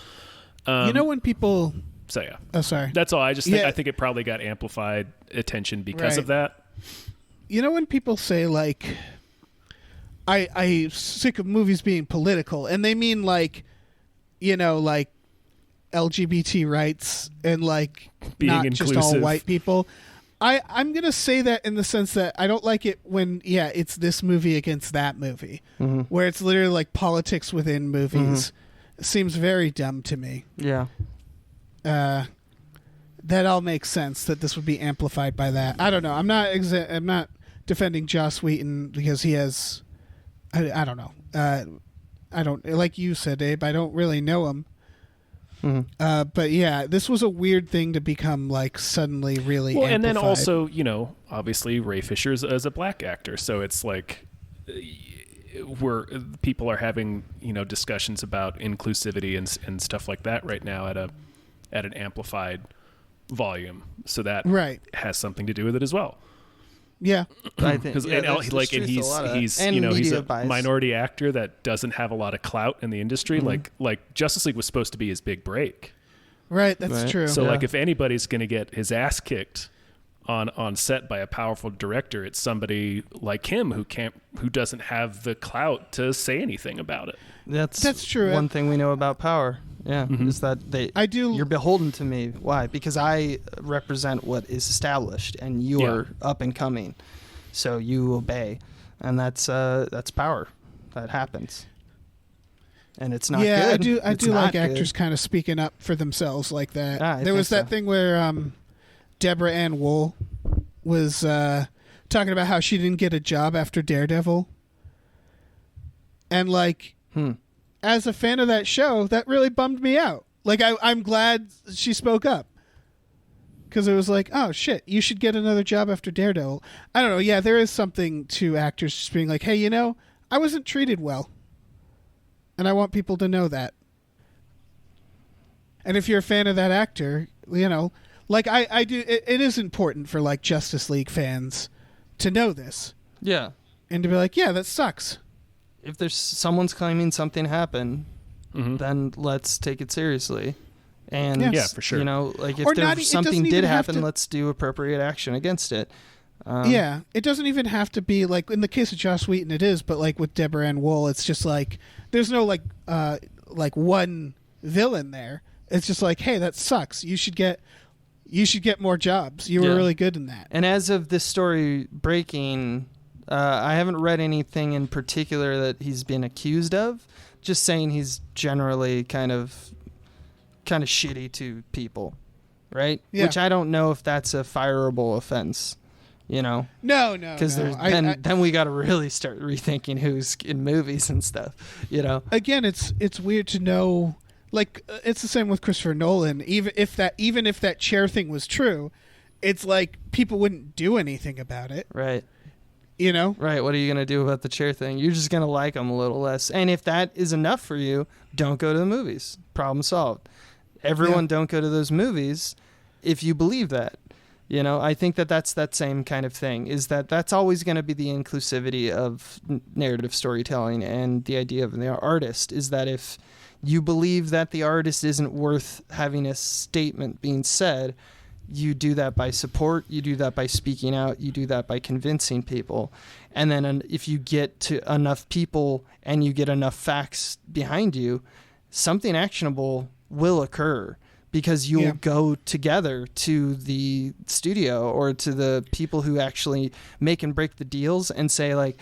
C: When people.
A: So yeah,
C: Oh, sorry.
A: that's all. I
C: Yeah.
A: think it probably got amplified attention because
C: Right.
A: of that.
C: When people say like, I'm sick of movies being political, and they mean like, like LGBT rights and like
A: Being
C: not just all
A: inclusive.
C: white people. I'm gonna say that in the sense that I don't like it when it's this movie against that movie, where it's literally like politics within movies. It seems very dumb to me.
D: Yeah.
C: That all makes sense that this would be amplified by that. I don't know. I'm not defending Joss Whedon because he has. I don't know. I don't, like you said, Abe. I don't really know him. But yeah, this was a weird thing to become like suddenly really.
A: Well, and then
C: amplified.
A: also, obviously Ray Fisher is a black actor, so it's like where people are having discussions about inclusivity and stuff like that right now at an amplified volume, so that
C: Right.
A: has something to do with it as well.
C: Yeah.
D: I think
A: Because he's
D: and
A: he's
D: media
A: a
D: bias.
A: minority actor that doesn't have a lot of clout in the industry. Like Justice League was supposed to be his big break.
C: Right. That's
D: Right.
C: true.
A: So
D: Yeah.
A: like if anybody's going to get his ass kicked on set by a powerful director, it's somebody like him who doesn't have the clout to say anything about it.
C: That's true.
D: One thing we know about power, is that you're beholden to me. Why? Because I represent what is established, and you are up and coming, so you obey, and that's power. That happens, and it's not
C: yeah,
D: good.
C: I
D: It's
C: do
D: not
C: like
D: good.
C: actors kind of speaking up for themselves like that.
D: I
C: There was
D: think
C: that
D: so.
C: thing where Deborah Ann Wool was talking about how she didn't get a job after Daredevil, and like. As a fan of that show, that really bummed me out. Like, I'm glad she spoke up. Because it was like, oh, shit, you should get another job after Daredevil. I don't know. Yeah, there is something to actors just being like, hey, I wasn't treated well. And I want people to know that. And if you're a fan of that actor, like I do, it is important for, like, Justice League fans to know this.
D: Yeah.
C: And to be like, yeah, that sucks.
D: If there's someone's claiming something happened, then let's take it seriously. And
C: Yes.
A: Yeah, for sure.
D: like if
C: Or not- it
D: something
C: doesn't
D: did
C: even have
D: happen,
C: to-
D: let's do appropriate action against it.
C: Yeah, it doesn't even have to be like in the case of Joss Whedon, it is, but like with Deborah Ann Wool, it's just like there's no like one villain there. It's just like, hey, that sucks. You should get more jobs. You were really good in that.
E: And as of this story breaking, I haven't read anything in particular that he's been accused of. Just saying he's generally kind of shitty to people, right?
C: Yeah.
E: Which I don't know if that's a fireable offense, you know?
C: No.
E: Because then we got to really start rethinking who's in movies and stuff, you know?
C: Again, it's weird to know. Like it's the same with Christopher Nolan. Even if that chair thing was true, it's like people wouldn't do anything about it.
E: Right.
C: You know?
E: Right. What are you going to do about the chair thing? You're just going to like them a little less. And if that is enough for you, don't go to the movies. Problem solved. Everyone don't go to those movies if you believe that. You know, I think that's that same kind of thing, is that's always going to be the inclusivity of narrative storytelling, and the idea of the artist is that if you believe that the artist isn't worth having a statement being said, you do that by support, you do that by speaking out, you do that by convincing people. And then if you get to enough people and you get enough facts behind you, something actionable will occur, because you'll go together to the studio or to the people who actually make and break the deals and say, like,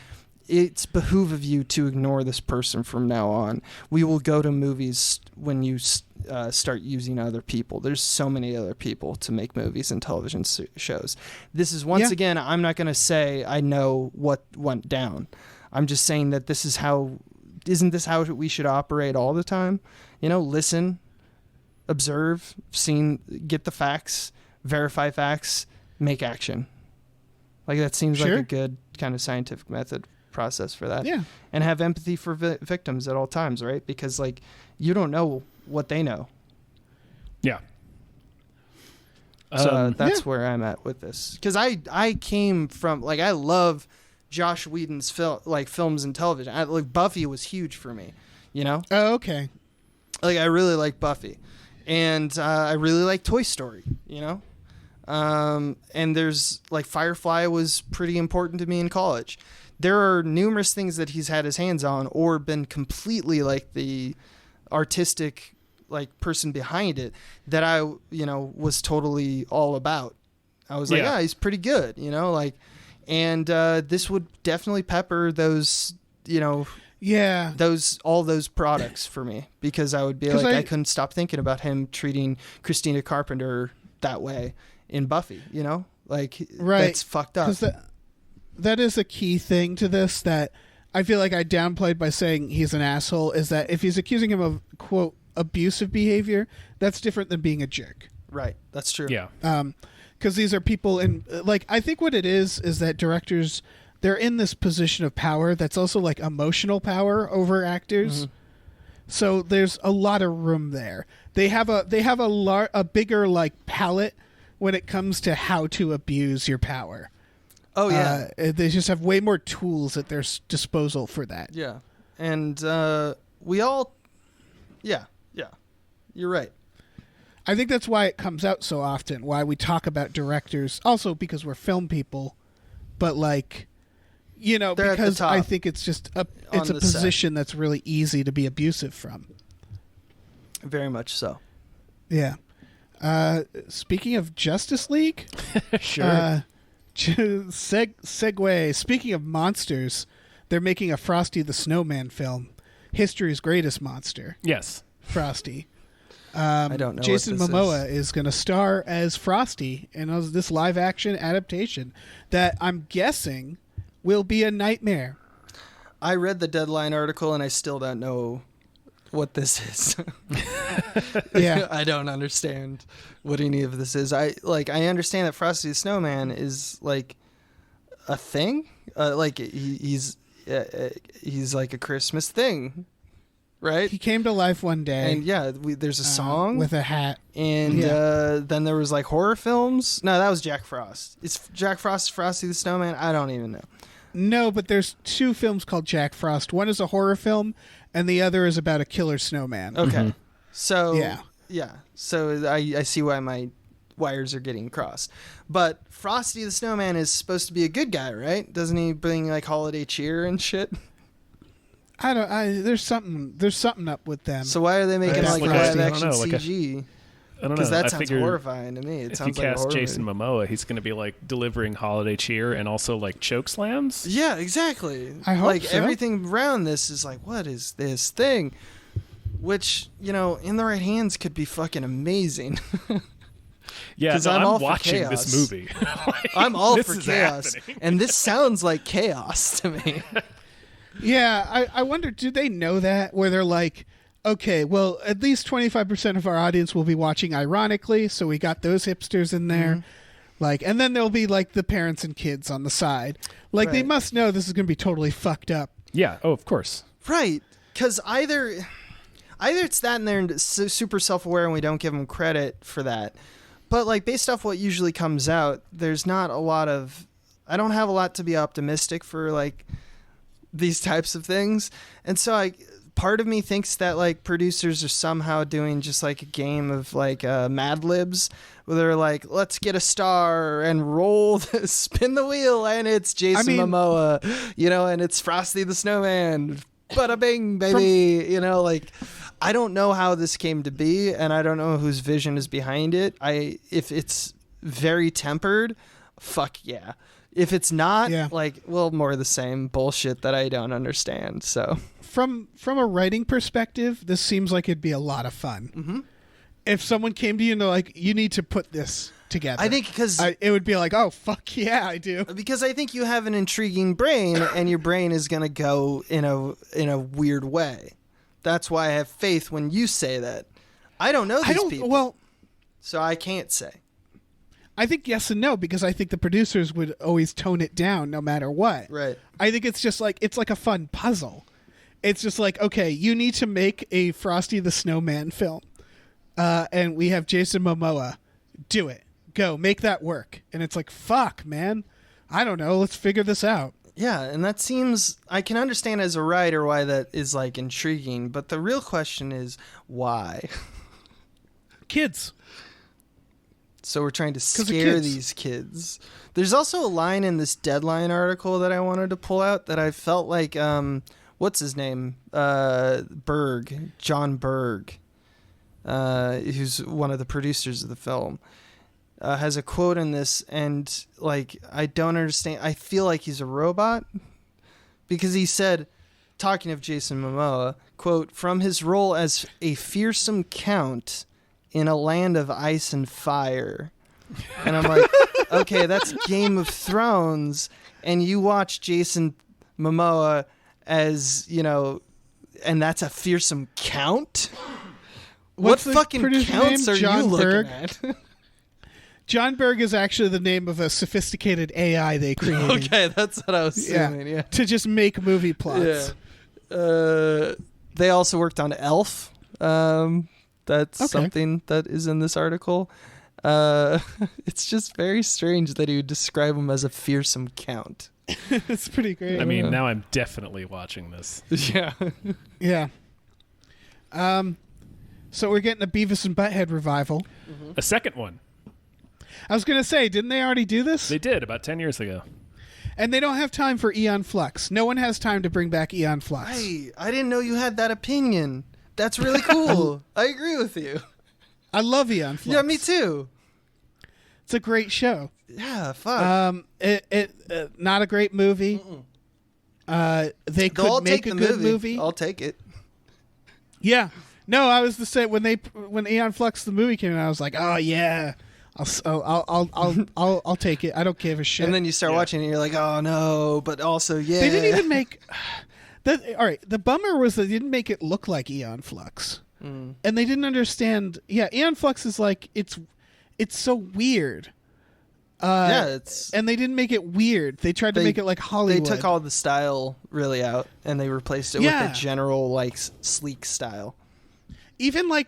E: it's behoove of you to ignore this person from now on. We will go to movies when you start using other people. There's so many other people to make movies and television shows. This is, once again, I'm not going to say I know what went down. I'm just saying that isn't this how we should operate all the time? You know, listen, observe, get the facts, verify facts, make action. Like, that seems like a good kind of scientific method process for that.
C: Yeah.
E: And have empathy for victims at all times, right? Because, like, you don't know what they know.
A: Yeah.
E: So that's where I'm at with this. Because I came from, like, I love Joss Whedon's films and television. Like, Buffy was huge for me, you know?
C: Oh, okay.
E: Like, I really like Buffy. And I really like Toy Story, you know? And there's, like, Firefly was pretty important to me in college. There are numerous things that he's had his hands on or been completely, like, the artistic, like, person behind it that I, you know, was totally all about. I was like, yeah, he's pretty good, you know? Like, and this would definitely pepper those, you know...
C: Yeah,
E: all those products for me, because I would be like, I couldn't stop thinking about him treating Christina Carpenter that way in Buffy, you know, like, that's fucked up.
C: That is a key thing to this that I feel like I downplayed by saying he's an asshole, is that if he's accusing him of, quote, abusive behavior, that's different than being a jerk.
E: Right. That's true.
C: Yeah. Because these are people in, like, I think what it is that directors, they're in this position of power that's also like emotional power over actors. Mm-hmm. So there's a lot of room there. They have a bigger, like, palette when it comes to how to abuse your power.
E: Oh yeah.
C: They just have way more tools at their disposal for that.
E: Yeah. And we all you're right.
C: I think that's why it comes out so often, why we talk about directors, also because we're film people, but, like, you know,
E: they're
C: because I think it's just a position that's really easy to be abusive from.
E: Very much so.
C: Yeah. Speaking of Justice League,
A: sure.
C: Segue. Speaking of monsters, they're making a Frosty the Snowman film. History's greatest monster.
A: Yes.
C: Frosty.
E: I don't know.
C: Jason
E: what this
C: Momoa is going to star as Frosty in this live action adaptation that I'm guessing will be a nightmare.
E: I read the Deadline article and I still don't know what this is.
C: Yeah.
E: I don't understand what any of this is. I understand that Frosty the Snowman is, like, a thing. Like, he's like a Christmas thing, right?
C: He came to life one day.
E: And there's a song
C: with a hat.
E: And then there was, like, horror films. No, that was Jack Frost. Is Jack Frost Frosty the Snowman? I don't even know.
C: No, but there's two films called Jack Frost. One is a horror film, and the other is about a killer snowman.
E: Okay.
A: Mm-hmm.
E: So
C: yeah.
E: So I see why my wires are getting crossed. But Frosty the Snowman is supposed to be a good guy, right? Doesn't he bring like holiday cheer and shit?
C: There's something up with them.
E: So why are they making
A: guess
E: like
A: like
E: live
A: a-
E: action
A: I don't know, like a-
E: CG?
A: I don't know.
E: Because that
A: I
E: sounds
A: figured
E: horrifying to me. It
A: if you
E: sounds like a
A: cast
E: horror
A: Jason
E: movie.
A: Momoa, he's going to be like delivering holiday cheer and also like choke slams.
E: Yeah, exactly.
C: I hope
E: like
C: so.
E: everything around this is like, what is this thing? Which, you know, in the right hands could be fucking amazing.
A: Yeah,
E: 'Cause
A: no,
E: I'm all for
A: watching
E: chaos.
A: this movie. Like,
E: I'm all
A: this
E: for
A: is
E: chaos.
A: happening.
E: And this sounds like chaos to me.
C: Yeah, I wonder, do they know that? Where they're like, okay, well, at least 25% of our audience will be watching ironically, so we got those hipsters in there. Like, and then there'll be like the parents and kids on the side. Like, they
E: Right.
C: must know this is going to be totally fucked up.
A: Yeah. Oh, of course.
E: Right. Because either it's that and they're super self-aware and we don't give them credit for that. But, like, based off what usually comes out, there's not a lot of... I don't have a lot to be optimistic for, like, these types of things. And so, part of me thinks that, like, producers are somehow doing just, like, a game of, like, Mad Libs, where they're like, let's get a star and spin the wheel, and it's Jason Momoa, you know, and it's Frosty the Snowman. Bada bing, baby. You know, like... I don't know how this came to be, and I don't know whose vision is behind it. If it's very tempered, fuck yeah. If it's not, like, well, more of the same bullshit that I don't understand. So
C: From a writing perspective, this seems like it'd be a lot of fun. Mm-hmm. If someone came to you and they're like, you need to put this together.
E: I think
C: it would be like, oh, fuck yeah, I do.
E: Because I think you have an intriguing brain, and your brain is going to go in a weird way. That's why I have faith when you say that. I don't know these people.
C: Well,
E: so I can't say.
C: I think yes and no, because I think the producers would always tone it down no matter what.
E: Right.
C: I think it's just like, it's like a fun puzzle. It's just like, okay, you need to make a Frosty the Snowman film. And we have Jason Momoa. Do it. Go. Make that work. And it's like, fuck, man. I don't know. Let's figure this out.
E: Yeah, and that seems... I can understand as a writer why that is, like, intriguing, but the real question is, why?
C: Kids.
E: So we're trying to
C: 'Cause of
E: scare
C: kids.
E: these kids. There's also a line in this Deadline article that I wanted to pull out that I felt like... what's his name? Berg. John Berg. Who's one of the producers of the film. Has a quote in this, and like I don't understand. I feel like he's a robot because he said, talking of Jason Momoa, quote, from his role as a fearsome count in a land of ice and fire. And I'm like, okay, that's Game of Thrones, and you watch Jason Momoa as, you know, and that's a fearsome count?
C: What's
E: what
C: the
E: fucking
C: producer's
E: counts
C: name?
E: are
C: John
E: you looking
C: Berg?
E: at?
C: John Berg is actually the name of a sophisticated AI they created.
E: Okay, that's what I was assuming, yeah.
C: To just make movie plots.
E: They also worked on Elf. That's
C: Okay.
E: something that is in this article. It's just very strange that he would describe him as a fearsome count.
C: It's pretty great.
A: I mean, now I'm definitely watching this.
E: Yeah.
C: Yeah. So we're getting a Beavis and Butthead revival.
A: A second one.
C: I was going to say, didn't they already do this?
A: They did about 10 years ago.
C: And they don't have time for Eon Flux. No one has time to bring back Eon Flux.
E: Hey, I didn't know you had that opinion. That's really cool. I agree with you.
C: I love Eon Flux.
E: Yeah, me too.
C: It's a great show.
E: Yeah, fuck.
C: Not a great movie. They
E: They'll
C: could make a
E: the
C: good movie.
E: I'll take it.
C: Yeah. No, I was the same when Eon Flux the movie came out. I was like, oh yeah, I'll take it. I don't give a shit.
E: And then you start watching it and you're like, oh no, but also, yeah.
C: They didn't even make that. All right, the bummer was they didn't make it look like Eon Flux, and they didn't understand. Yeah, Eon Flux is like it's so weird. And they didn't make it weird. They tried to make it like Hollywood.
E: They took all the style really out and they replaced it with the general like sleek style.
C: Even like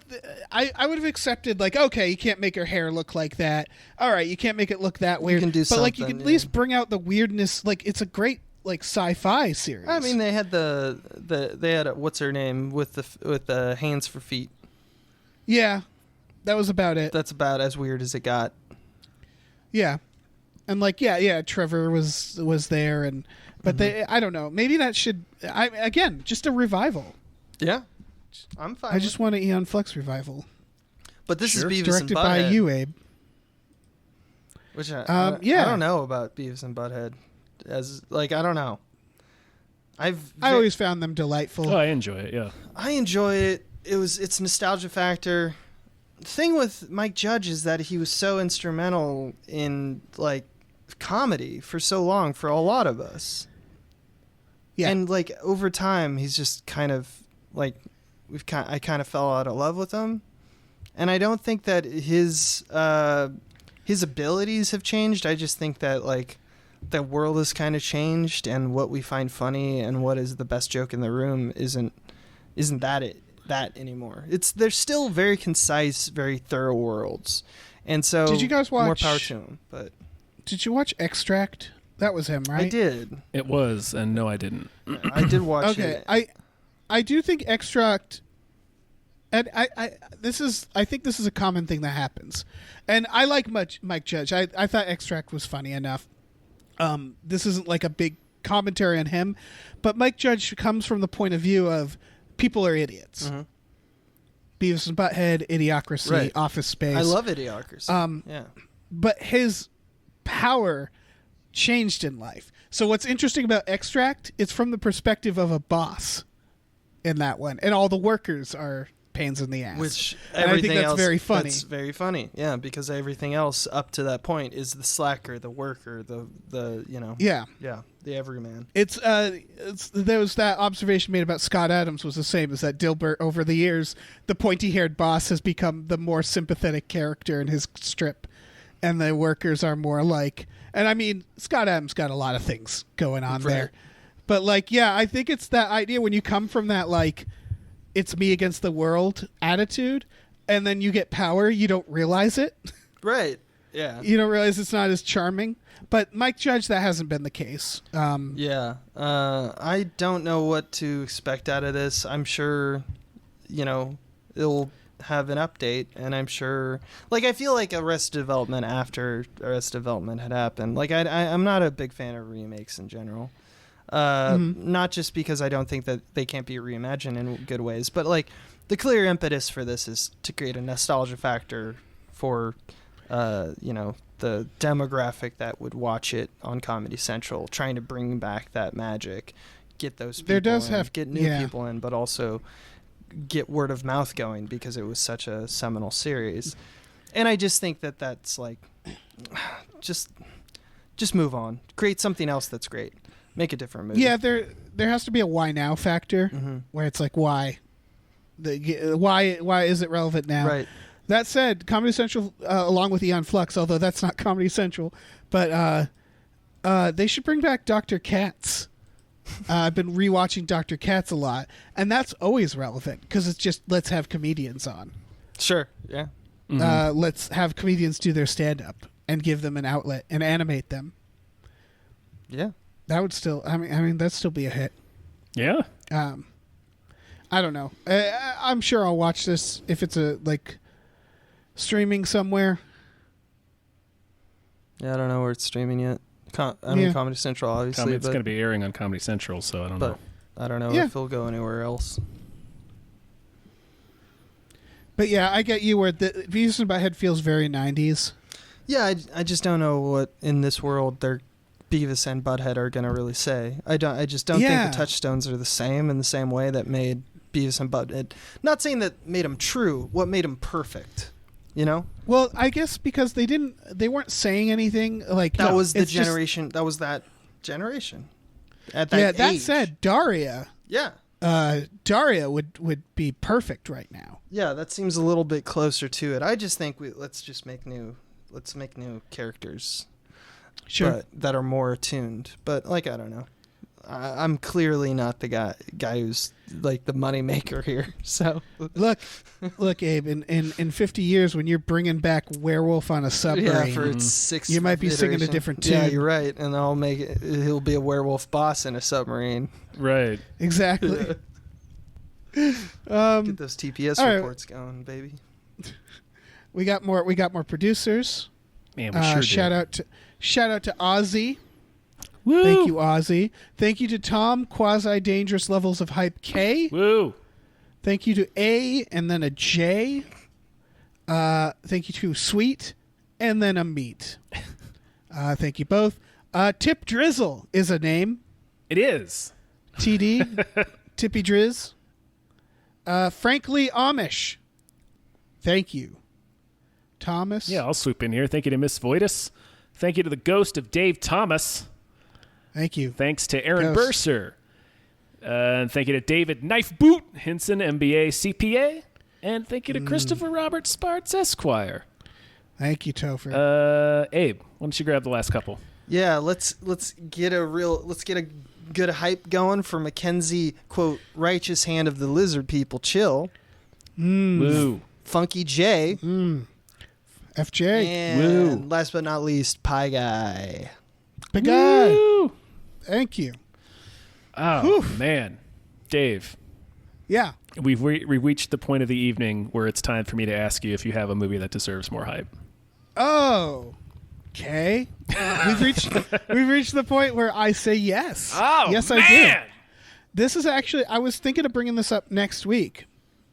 C: I would have accepted like, okay, you can't make her hair look like that. All right, you can't make it look that weird.
E: You can do
C: but like you
E: something,
C: can at least bring out the weirdness. Like it's a great like sci-fi series.
E: I mean, they had they had what's her name with the hands for feet.
C: Yeah. that was about it.
E: That's about as weird as it got.
C: Yeah. And like, yeah, Trevor was there, and but I don't know. Maybe that should. Again, just a revival.
E: Yeah, I'm fine.
C: I just want an Eon Flux revival.
E: But this is Beavis and
C: directed
E: Butthead,
C: by you, Abe.
E: which I
C: yeah.
E: don't know about Beavis and Butthead. As like, I don't know. I
C: always found them delightful.
A: Oh, I enjoy it. Yeah.
E: I enjoy it. It's nostalgia factor. The thing with Mike Judge is that he was so instrumental in like comedy for so long for a lot of us.
C: Yeah.
E: And like over time he's just kind of like I kind of fell out of love with him. And I don't think that his abilities have changed. I just think that like the world has kind of changed, and what we find funny and what is the best joke in the room isn't that anymore. They're still very concise, very thorough worlds. And so
C: did you guys watch
E: more power to him, but
C: did you watch Extract? That was him, right?
E: I did.
A: It was, and no, I didn't.
E: I did watch
C: Okay,
E: it.
C: I do think Extract, and I think this is a common thing that happens, and I like Mike Judge. I thought Extract was funny enough. This isn't like a big commentary on him, but Mike Judge comes from the point of view of people are idiots.
E: Mm-hmm.
C: Beavis and Butthead, Idiocracy,
E: Right.
C: Office Space.
E: I love Idiocracy. Yeah.
C: But his power changed in life. So what's interesting about Extract, it's from the perspective of a boss in that one, and all the workers are pains in the ass.
E: Which
C: and I think that's
E: else,
C: very funny.
E: That's very funny. Yeah, because everything else up to that point is the slacker, the worker, the
C: Yeah.
E: the everyman.
C: It's there was that observation made about Scott Adams was the same, is that Dilbert over the years, the pointy-haired boss has become the more sympathetic character in his strip, and the workers are more like, and I mean, Scott Adams got a lot of things going on there. But like, yeah, I think it's that idea when you come from that like it's me against the world attitude, and then you get power, you don't realize it.
E: Right. Yeah.
C: You don't realize it's not as charming. But Mike Judge, that hasn't been the case.
E: Yeah. I don't know what to expect out of this. I'm sure, it'll have an update, and I'm sure, like, I feel like Arrested Development after Arrested Development had happened. Like, I'm not a big fan of remakes in general. Not just because I don't think that they can't be reimagined in good ways, but like the clear impetus for this is to create a nostalgia factor for, the demographic that would watch it on Comedy Central, trying to bring back that magic, get those people get new people in, but also get word of mouth going because it was such a seminal series. And I just think that that's like, just move on, create something else that's great. Make a different movie.
C: Yeah, there has to be a why now factor, where it's like why is it relevant now?
E: Right.
C: That said, Comedy Central, along with Eon Flux, although that's not Comedy Central, but they should bring back Dr. Katz. I've been rewatching Dr. Katz a lot, and that's always relevant because it's just let's have comedians on.
E: Sure. Yeah.
C: Let's have comedians do their stand-up and give them an outlet and animate them.
E: Yeah.
C: That would still, I mean, that'd still be a hit.
A: Yeah.
C: I don't know. I'm sure I'll watch this if it's streaming somewhere.
E: Yeah, I don't know where it's streaming yet. Comedy Central, obviously.
A: It's going to be airing on Comedy Central, so I don't know.
E: I don't know if it'll go anywhere else.
C: But yeah, I get you where the Beavis and Butthead feels very 90s.
E: Yeah, I just don't know what in this world their Beavis and Butthead are going to really say. I just don't think the touchstones are the same way that made Beavis and Butthead. Not saying that made them true, what made them perfect,
C: Well, I guess because they weren't saying anything like
E: that was the generation. That was that generation. At that age.
C: That said, Daria.
E: Yeah.
C: Daria would be perfect right now.
E: Yeah, that seems a little bit closer to it. I just think let's make new characters.
C: Sure.
E: But that are more attuned. But I don't know. I'm clearly not the guy who's like the money maker here. So
C: look, Abe. In 50 years, when you're bringing back Werewolf on a Submarine,
E: for its sixth,
C: you might be singing a different tune.
E: Yeah, you're right. And I'll make it. He'll be a werewolf boss in a submarine.
A: Right.
C: Exactly.
E: Get those TPS reports going, baby.
C: We got more producers.
A: Man, we sure
C: shout
A: do.
C: out to Ozzy.
A: Woo!
C: Thank you, Ozzy. Thank you to Tom, Quasi Dangerous Levels of Hype K.
A: Woo!
C: Thank you to A and then a J. Thank you to Sweet and then a Meat. Thank you both. Tip Drizzle is a name.
A: It is.
C: TD. Tippy Drizz. Frankly Amish. Thank you. Thomas.
A: Yeah, I'll swoop in here. Thank you to Miss Voidus. Thank you to the ghost of Dave Thomas.
C: Thank you.
A: Thanks to Aaron
C: Ghost.
A: Burser. And thank you to David Knife Boot Hinson, MBA, CPA. And thank you to Christopher Robert Sparts, Esquire.
C: Thank you, Topher.
A: Abe, why don't you grab the last couple?
E: Yeah, let's get a good hype going for Mackenzie, quote, righteous hand of the lizard people, chill.
A: Woo.
E: Funky J.
C: FJ.
E: And last but not least, Pie Guy.
C: Big guy.
A: Woo.
C: Thank you.
A: Oh, man. Dave,
C: Yeah.
A: we've reached the point of the evening where it's time for me to ask you if you have a movie that deserves more hype.
C: Oh. Okay. We've reached the point where I say yes.
A: Oh,
C: yes,
A: man.
C: I do. This is actually, I was thinking of bringing this up next week.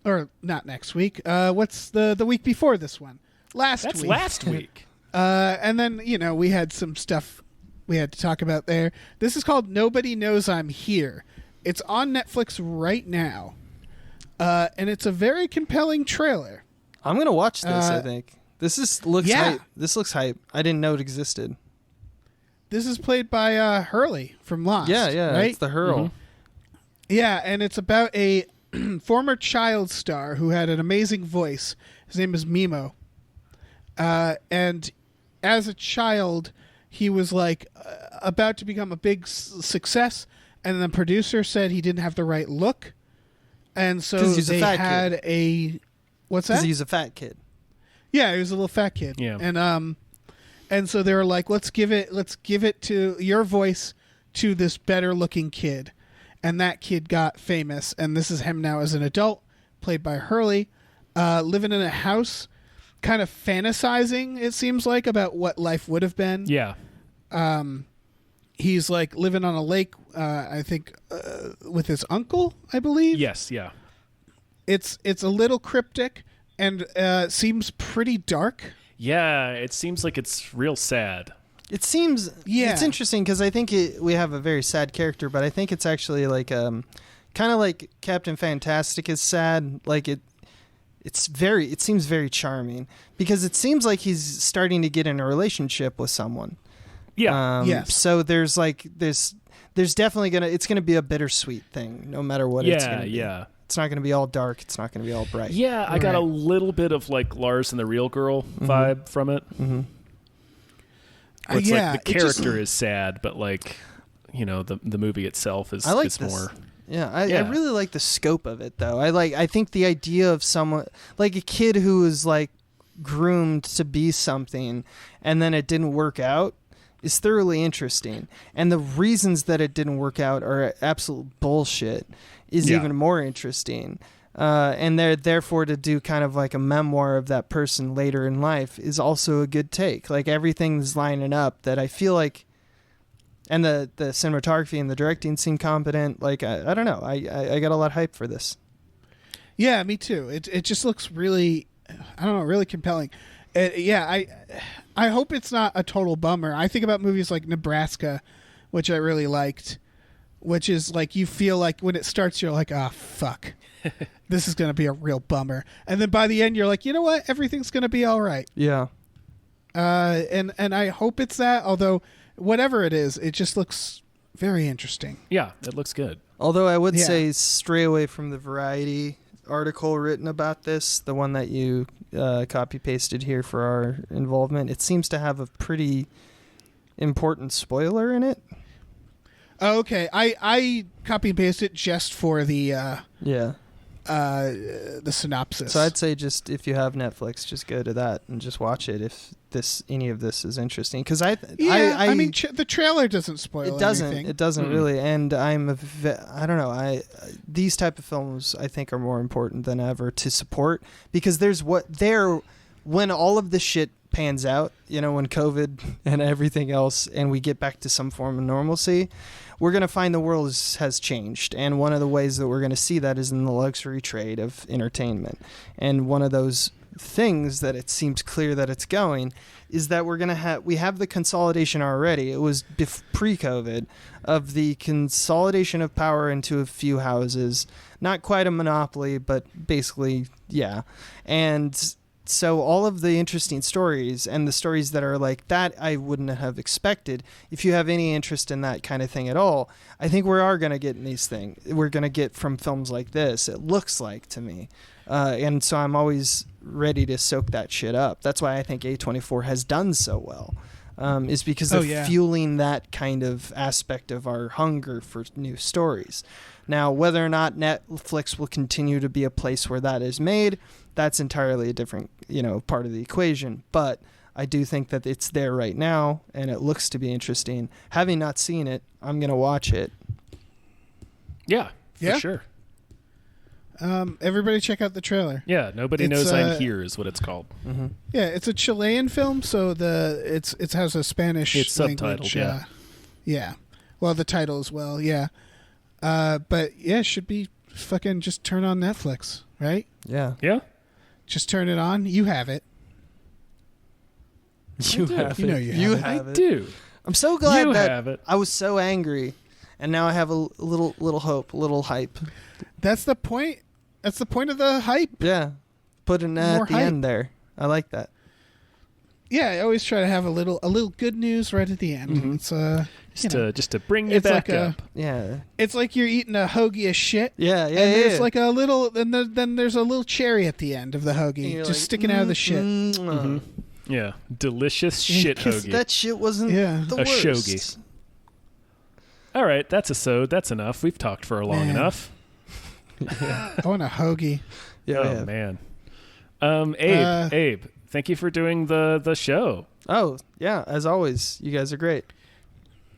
C: Or not next week. What's the week before this one? Last
A: That's
C: week.
A: last week.
C: And then, we had some stuff we had to talk about there. This is called Nobody Knows I'm Here. It's on Netflix right now. And it's a very compelling trailer.
E: I'm going to watch this, I think. Looks
C: yeah.
E: hype. This looks hype. I didn't know it existed.
C: This is played by Hurley from Lost.
E: Yeah,
C: right?
E: it's the Hurl.
A: Mm-hmm.
C: Yeah, and it's about a former child star who had an amazing voice. His name is Mimo. And as a child, he was about to become a big success, and the producer said he didn't have the right look, and so
E: 'Cause he's a
C: they
E: fat
C: had a what's that?
E: Because he's a fat kid.
C: Yeah, he was a little fat kid.
A: Yeah.
C: And so they were like, let's give it to your voice to this better looking kid. And that kid got famous, and this is him now as an adult, played by Hurley, living in a house, kind of fantasizing, it seems like, about what life would have been.
A: Yeah.
C: He's living on a lake, I think, with his uncle, I believe.
A: Yes, yeah.
C: It's a little cryptic and seems pretty dark.
A: Yeah, it seems like it's real sad.
E: It seems
C: Yeah.
E: it's interesting because I think we have a very sad character, but I think it's actually kind of like Captain Fantastic is sad. It seems very charming because it seems like he's starting to get in a relationship with someone.
A: Yeah.
C: Yes.
E: So there's definitely it's gonna be a bittersweet thing, no matter what it's gonna be.
A: Yeah.
E: It's not gonna be all dark. It's not gonna be all bright.
A: Yeah, I got a little bit of Lars and the Real Girl vibe from it.
E: Mm-hmm.
A: Where it's
C: yeah,
A: the character is sad, but the movie itself is
E: I like
A: is
E: this.
A: more.
E: Yeah, I
A: Yeah.
E: really like the scope of it, though. I think the idea of someone like a kid who is groomed to be something, and then it didn't work out, is thoroughly interesting. And the reasons that it didn't work out are absolute bullshit is
A: Yeah.
E: even more interesting. And therefore to do kind of like a memoir of that person later in life is also a good take. Everything's lining up that I feel like. And the cinematography and the directing seem competent. I don't know. I got a lot of hype for this.
C: Yeah, me too. It just looks really, I don't know, really compelling. I hope it's not a total bummer. I think about movies like Nebraska, which I really liked, which is you feel like when it starts, you're like, ah, fuck. This is going to be a real bummer. And then by the end, you're like, you know what? Everything's going to be all right.
E: Yeah.
C: And I hope it's that, although whatever it is, it just looks very interesting.
A: Yeah, it looks good.
E: Although I would
C: Yeah.
E: say stray away from the Variety article written about this, the one that you copy pasted here for our involvement. It seems to have a pretty important spoiler in it.
C: Oh, okay. I copy and paste it just for the synopsis.
E: So I'd say just if you have Netflix, just go to that and just watch it if any of this is interesting. Because I
C: mean, the trailer doesn't spoil
E: it doesn't.
C: anything.
E: It doesn't really. And I don't know. These type of films I think are more important than ever to support because there's when all of this shit pans out, when COVID and everything else, and we get back to some form of normalcy, we're going to find the world has changed. And one of the ways that we're going to see that is in the luxury trade of entertainment. And one of those things that it seems clear that it's going is that we have the consolidation already. It was pre-COVID of the consolidation of power into a few houses, not quite a monopoly, but basically, yeah. And so all of the interesting stories and the stories that are like that, I wouldn't have expected. If you have any interest in that kind of thing at all, I think we are going to get in these things. We're going to get from films like this, it looks like to me. And so I'm always ready to soak that shit up. That's why I think A24 has done so well, is because they're fueling that kind of aspect of our hunger for new stories. Now, whether or not Netflix will continue to be a place where that is made, that's entirely a different, part of the equation. But I do think that it's there right now, and it looks to be interesting. Having not seen it, I'm going to watch it.
A: Yeah, for sure.
C: Everybody check out the trailer.
A: Yeah, Nobody Knows I'm Here is what it's called.
E: Mm-hmm.
C: Yeah, it's a Chilean film, so it has a Spanish
A: subtitled,
C: language. Yeah. Well, the title as well, yeah. But yeah, it should be fucking just turn on Netflix, right?
E: Yeah.
A: Yeah.
C: Just turn it on. You have it.
E: You have
C: it. You
E: have
A: I
E: it.
A: do.
E: I'm so glad
A: you
E: that
A: have it.
E: I was so angry, and now I have a little hope, a little hype.
C: That's the point. That's the point of the hype.
E: Yeah. Put an at the end there. I like that.
C: Yeah, I always try to have a little good news right at the end.
A: Mm-hmm.
C: It's
A: just to bring you back up.
E: Yeah.
C: It's like you're eating a hoagie of shit.
E: Yeah,
C: And there's like a little, then there's a little cherry at the end of the hoagie, just
E: like,
C: sticking out of the shit.
A: Mm-hmm. Yeah, delicious shit hoagie.
E: That shit wasn't the
A: a
E: worst.
A: shogi. All right, that's enough. We've talked for long enough.
C: I want a hoagie.
E: Yeah.
A: Man. Abe, thank you for doing the show.
E: Oh, yeah, as always. You guys are great.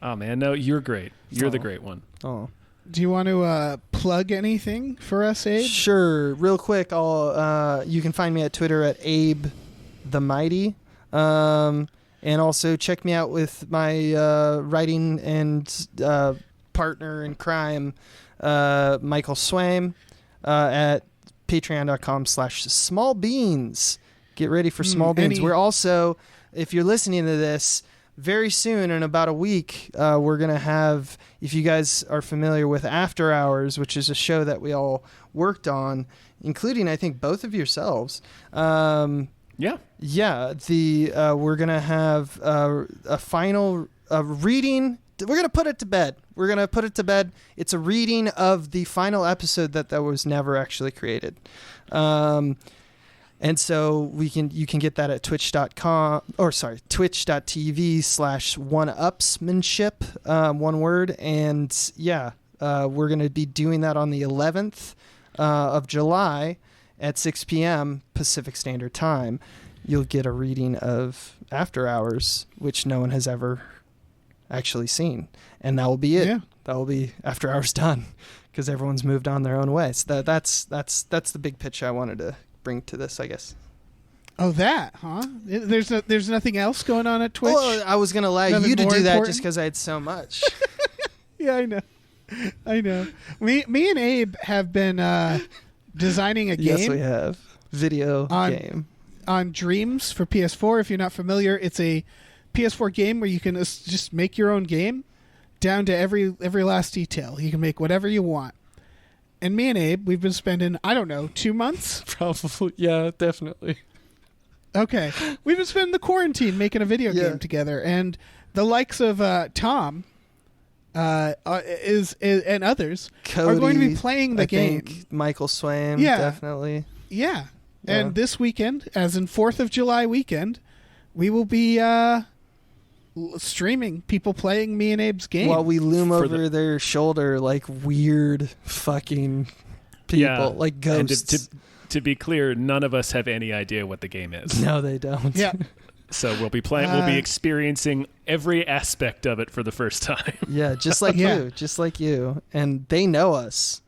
A: Oh, man, no, you're great. You're the great one.
E: Oh.
C: Do you want to plug anything for us, Abe?
E: Sure. Real quick, you can find me at Twitter at Abe the Mighty. And also check me out with my writing and partner in crime, Michael Swaim, at patreon.com/smallbeans. Get ready for Small Beans. We're also, if you're listening to this, very soon, in about a week, we're going to have, if you guys are familiar with After Hours, which is a show that we all worked on, including, I think, both of yourselves. Yeah. We're going to have a final reading. We're going to put it to bed. It's a reading of the final episode that was never actually created. And so you can get that at twitch.tv/oneupsmanship, one word. And we're going to be doing that on the 11th of July at 6 p.m. Pacific Standard Time. You'll get a reading of After Hours, which no one has ever actually seen. And that will be it. Yeah. That will be After Hours done, because everyone's moved on their own way. So that's the big pitch I wanted to bring to this, I guess.
C: Oh, that, huh? There's nothing else going on at Twitch?
E: Well, I was going to allow you to do that just because I had so much.
C: Yeah, I know. Me and Abe have been designing a game.
E: Yes, we have. Video game.
C: On Dreams for PS4. If you're not familiar, it's a PS4 game where you can just make your own game down to every last detail. You can make whatever you want. And me and Abe, we've been spending, 2 months?
E: Probably, yeah, definitely.
C: Okay. We've been spending the quarantine making a video game together. And the likes of Tom and others
E: Cody,
C: are going to be playing the game.
E: Michael Swaim, definitely.
C: Yeah. And this weekend, as in 4th of July weekend, we will be streaming people playing me and Abe's game.
E: While we loom over their shoulder like weird fucking people, like ghosts.
A: And to be clear, none of us have any idea what the game is.
E: No, they don't.
C: Yeah.
A: So we'll be playing. We'll be experiencing every aspect of it for the first time.
E: Yeah, just like you, and they know us,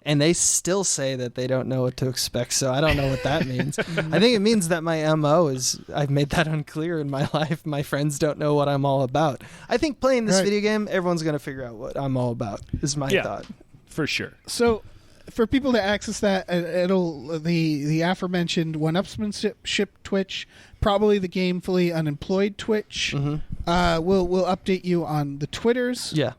E: and they still say that they don't know what to expect. So I don't know what that means. I think it means that my MO is, I've made that unclear in my life. My friends don't know what I'm all about. I think playing this video game, everyone's going to figure out what I'm all about, is my thought.
A: For sure.
C: So, for people to access that, it'll the aforementioned one-upsmanship Twitch, probably the Gamefully Unemployed Twitch. We'll update you on the Twitters.
E: Yeah.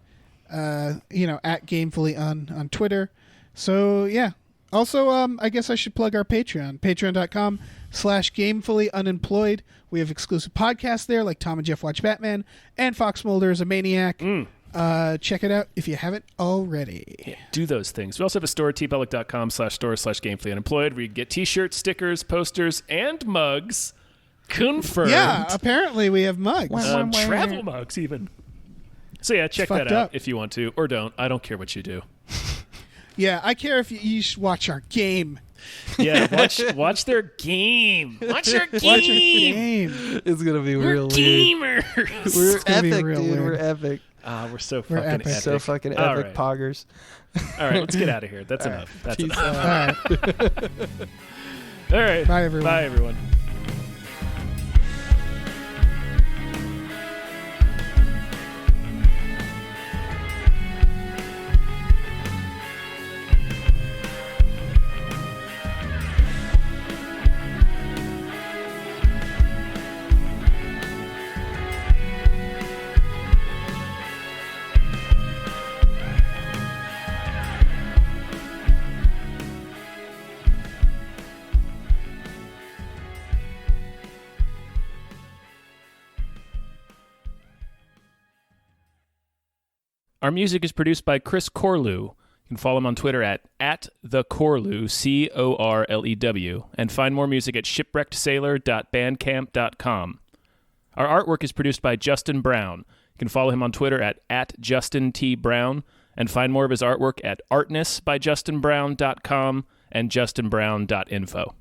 C: At Gamefully on Twitter. So yeah. Also, I guess I should plug our Patreon. Patreon.com/GamefullyUnemployed. We have exclusive podcasts there, like Tom and Jeff Watch Batman and Fox Mulder is a Maniac. Check it out if you haven't already.
A: Yeah, do those things. We also have a store, tpublic.com/store/gamefullyunemployed, where you can get t-shirts, stickers, posters, and mugs. Confirmed.
C: Yeah, apparently we have mugs.
A: Travel mugs, even. So yeah, check that out if you want to, or don't. I don't care what you do.
C: Yeah, I care if you should watch our game.
A: Yeah, watch their game. Watch our game.
E: It's gonna be
A: We're
E: real
A: gamers.
E: weird. We're epic, dude. We're epic.
A: We're so fucking epic.
E: So fucking epic,
A: All right.
E: poggers.
A: All right, let's get out of here. That's enough. That's
E: Peace
A: enough.
E: out.
C: All right.
A: All right.
C: Bye, everyone.
A: Bye, everyone. Our music is produced by Chris Corlew. You can follow him on Twitter at @thecorlew, CORLEW, and find more music at shipwreckedsailor.bandcamp.com. Our artwork is produced by Justin Brown. You can follow him on Twitter at @JustinTBrown, and find more of his artwork at artnessbyjustinbrown.com and justinbrown.info.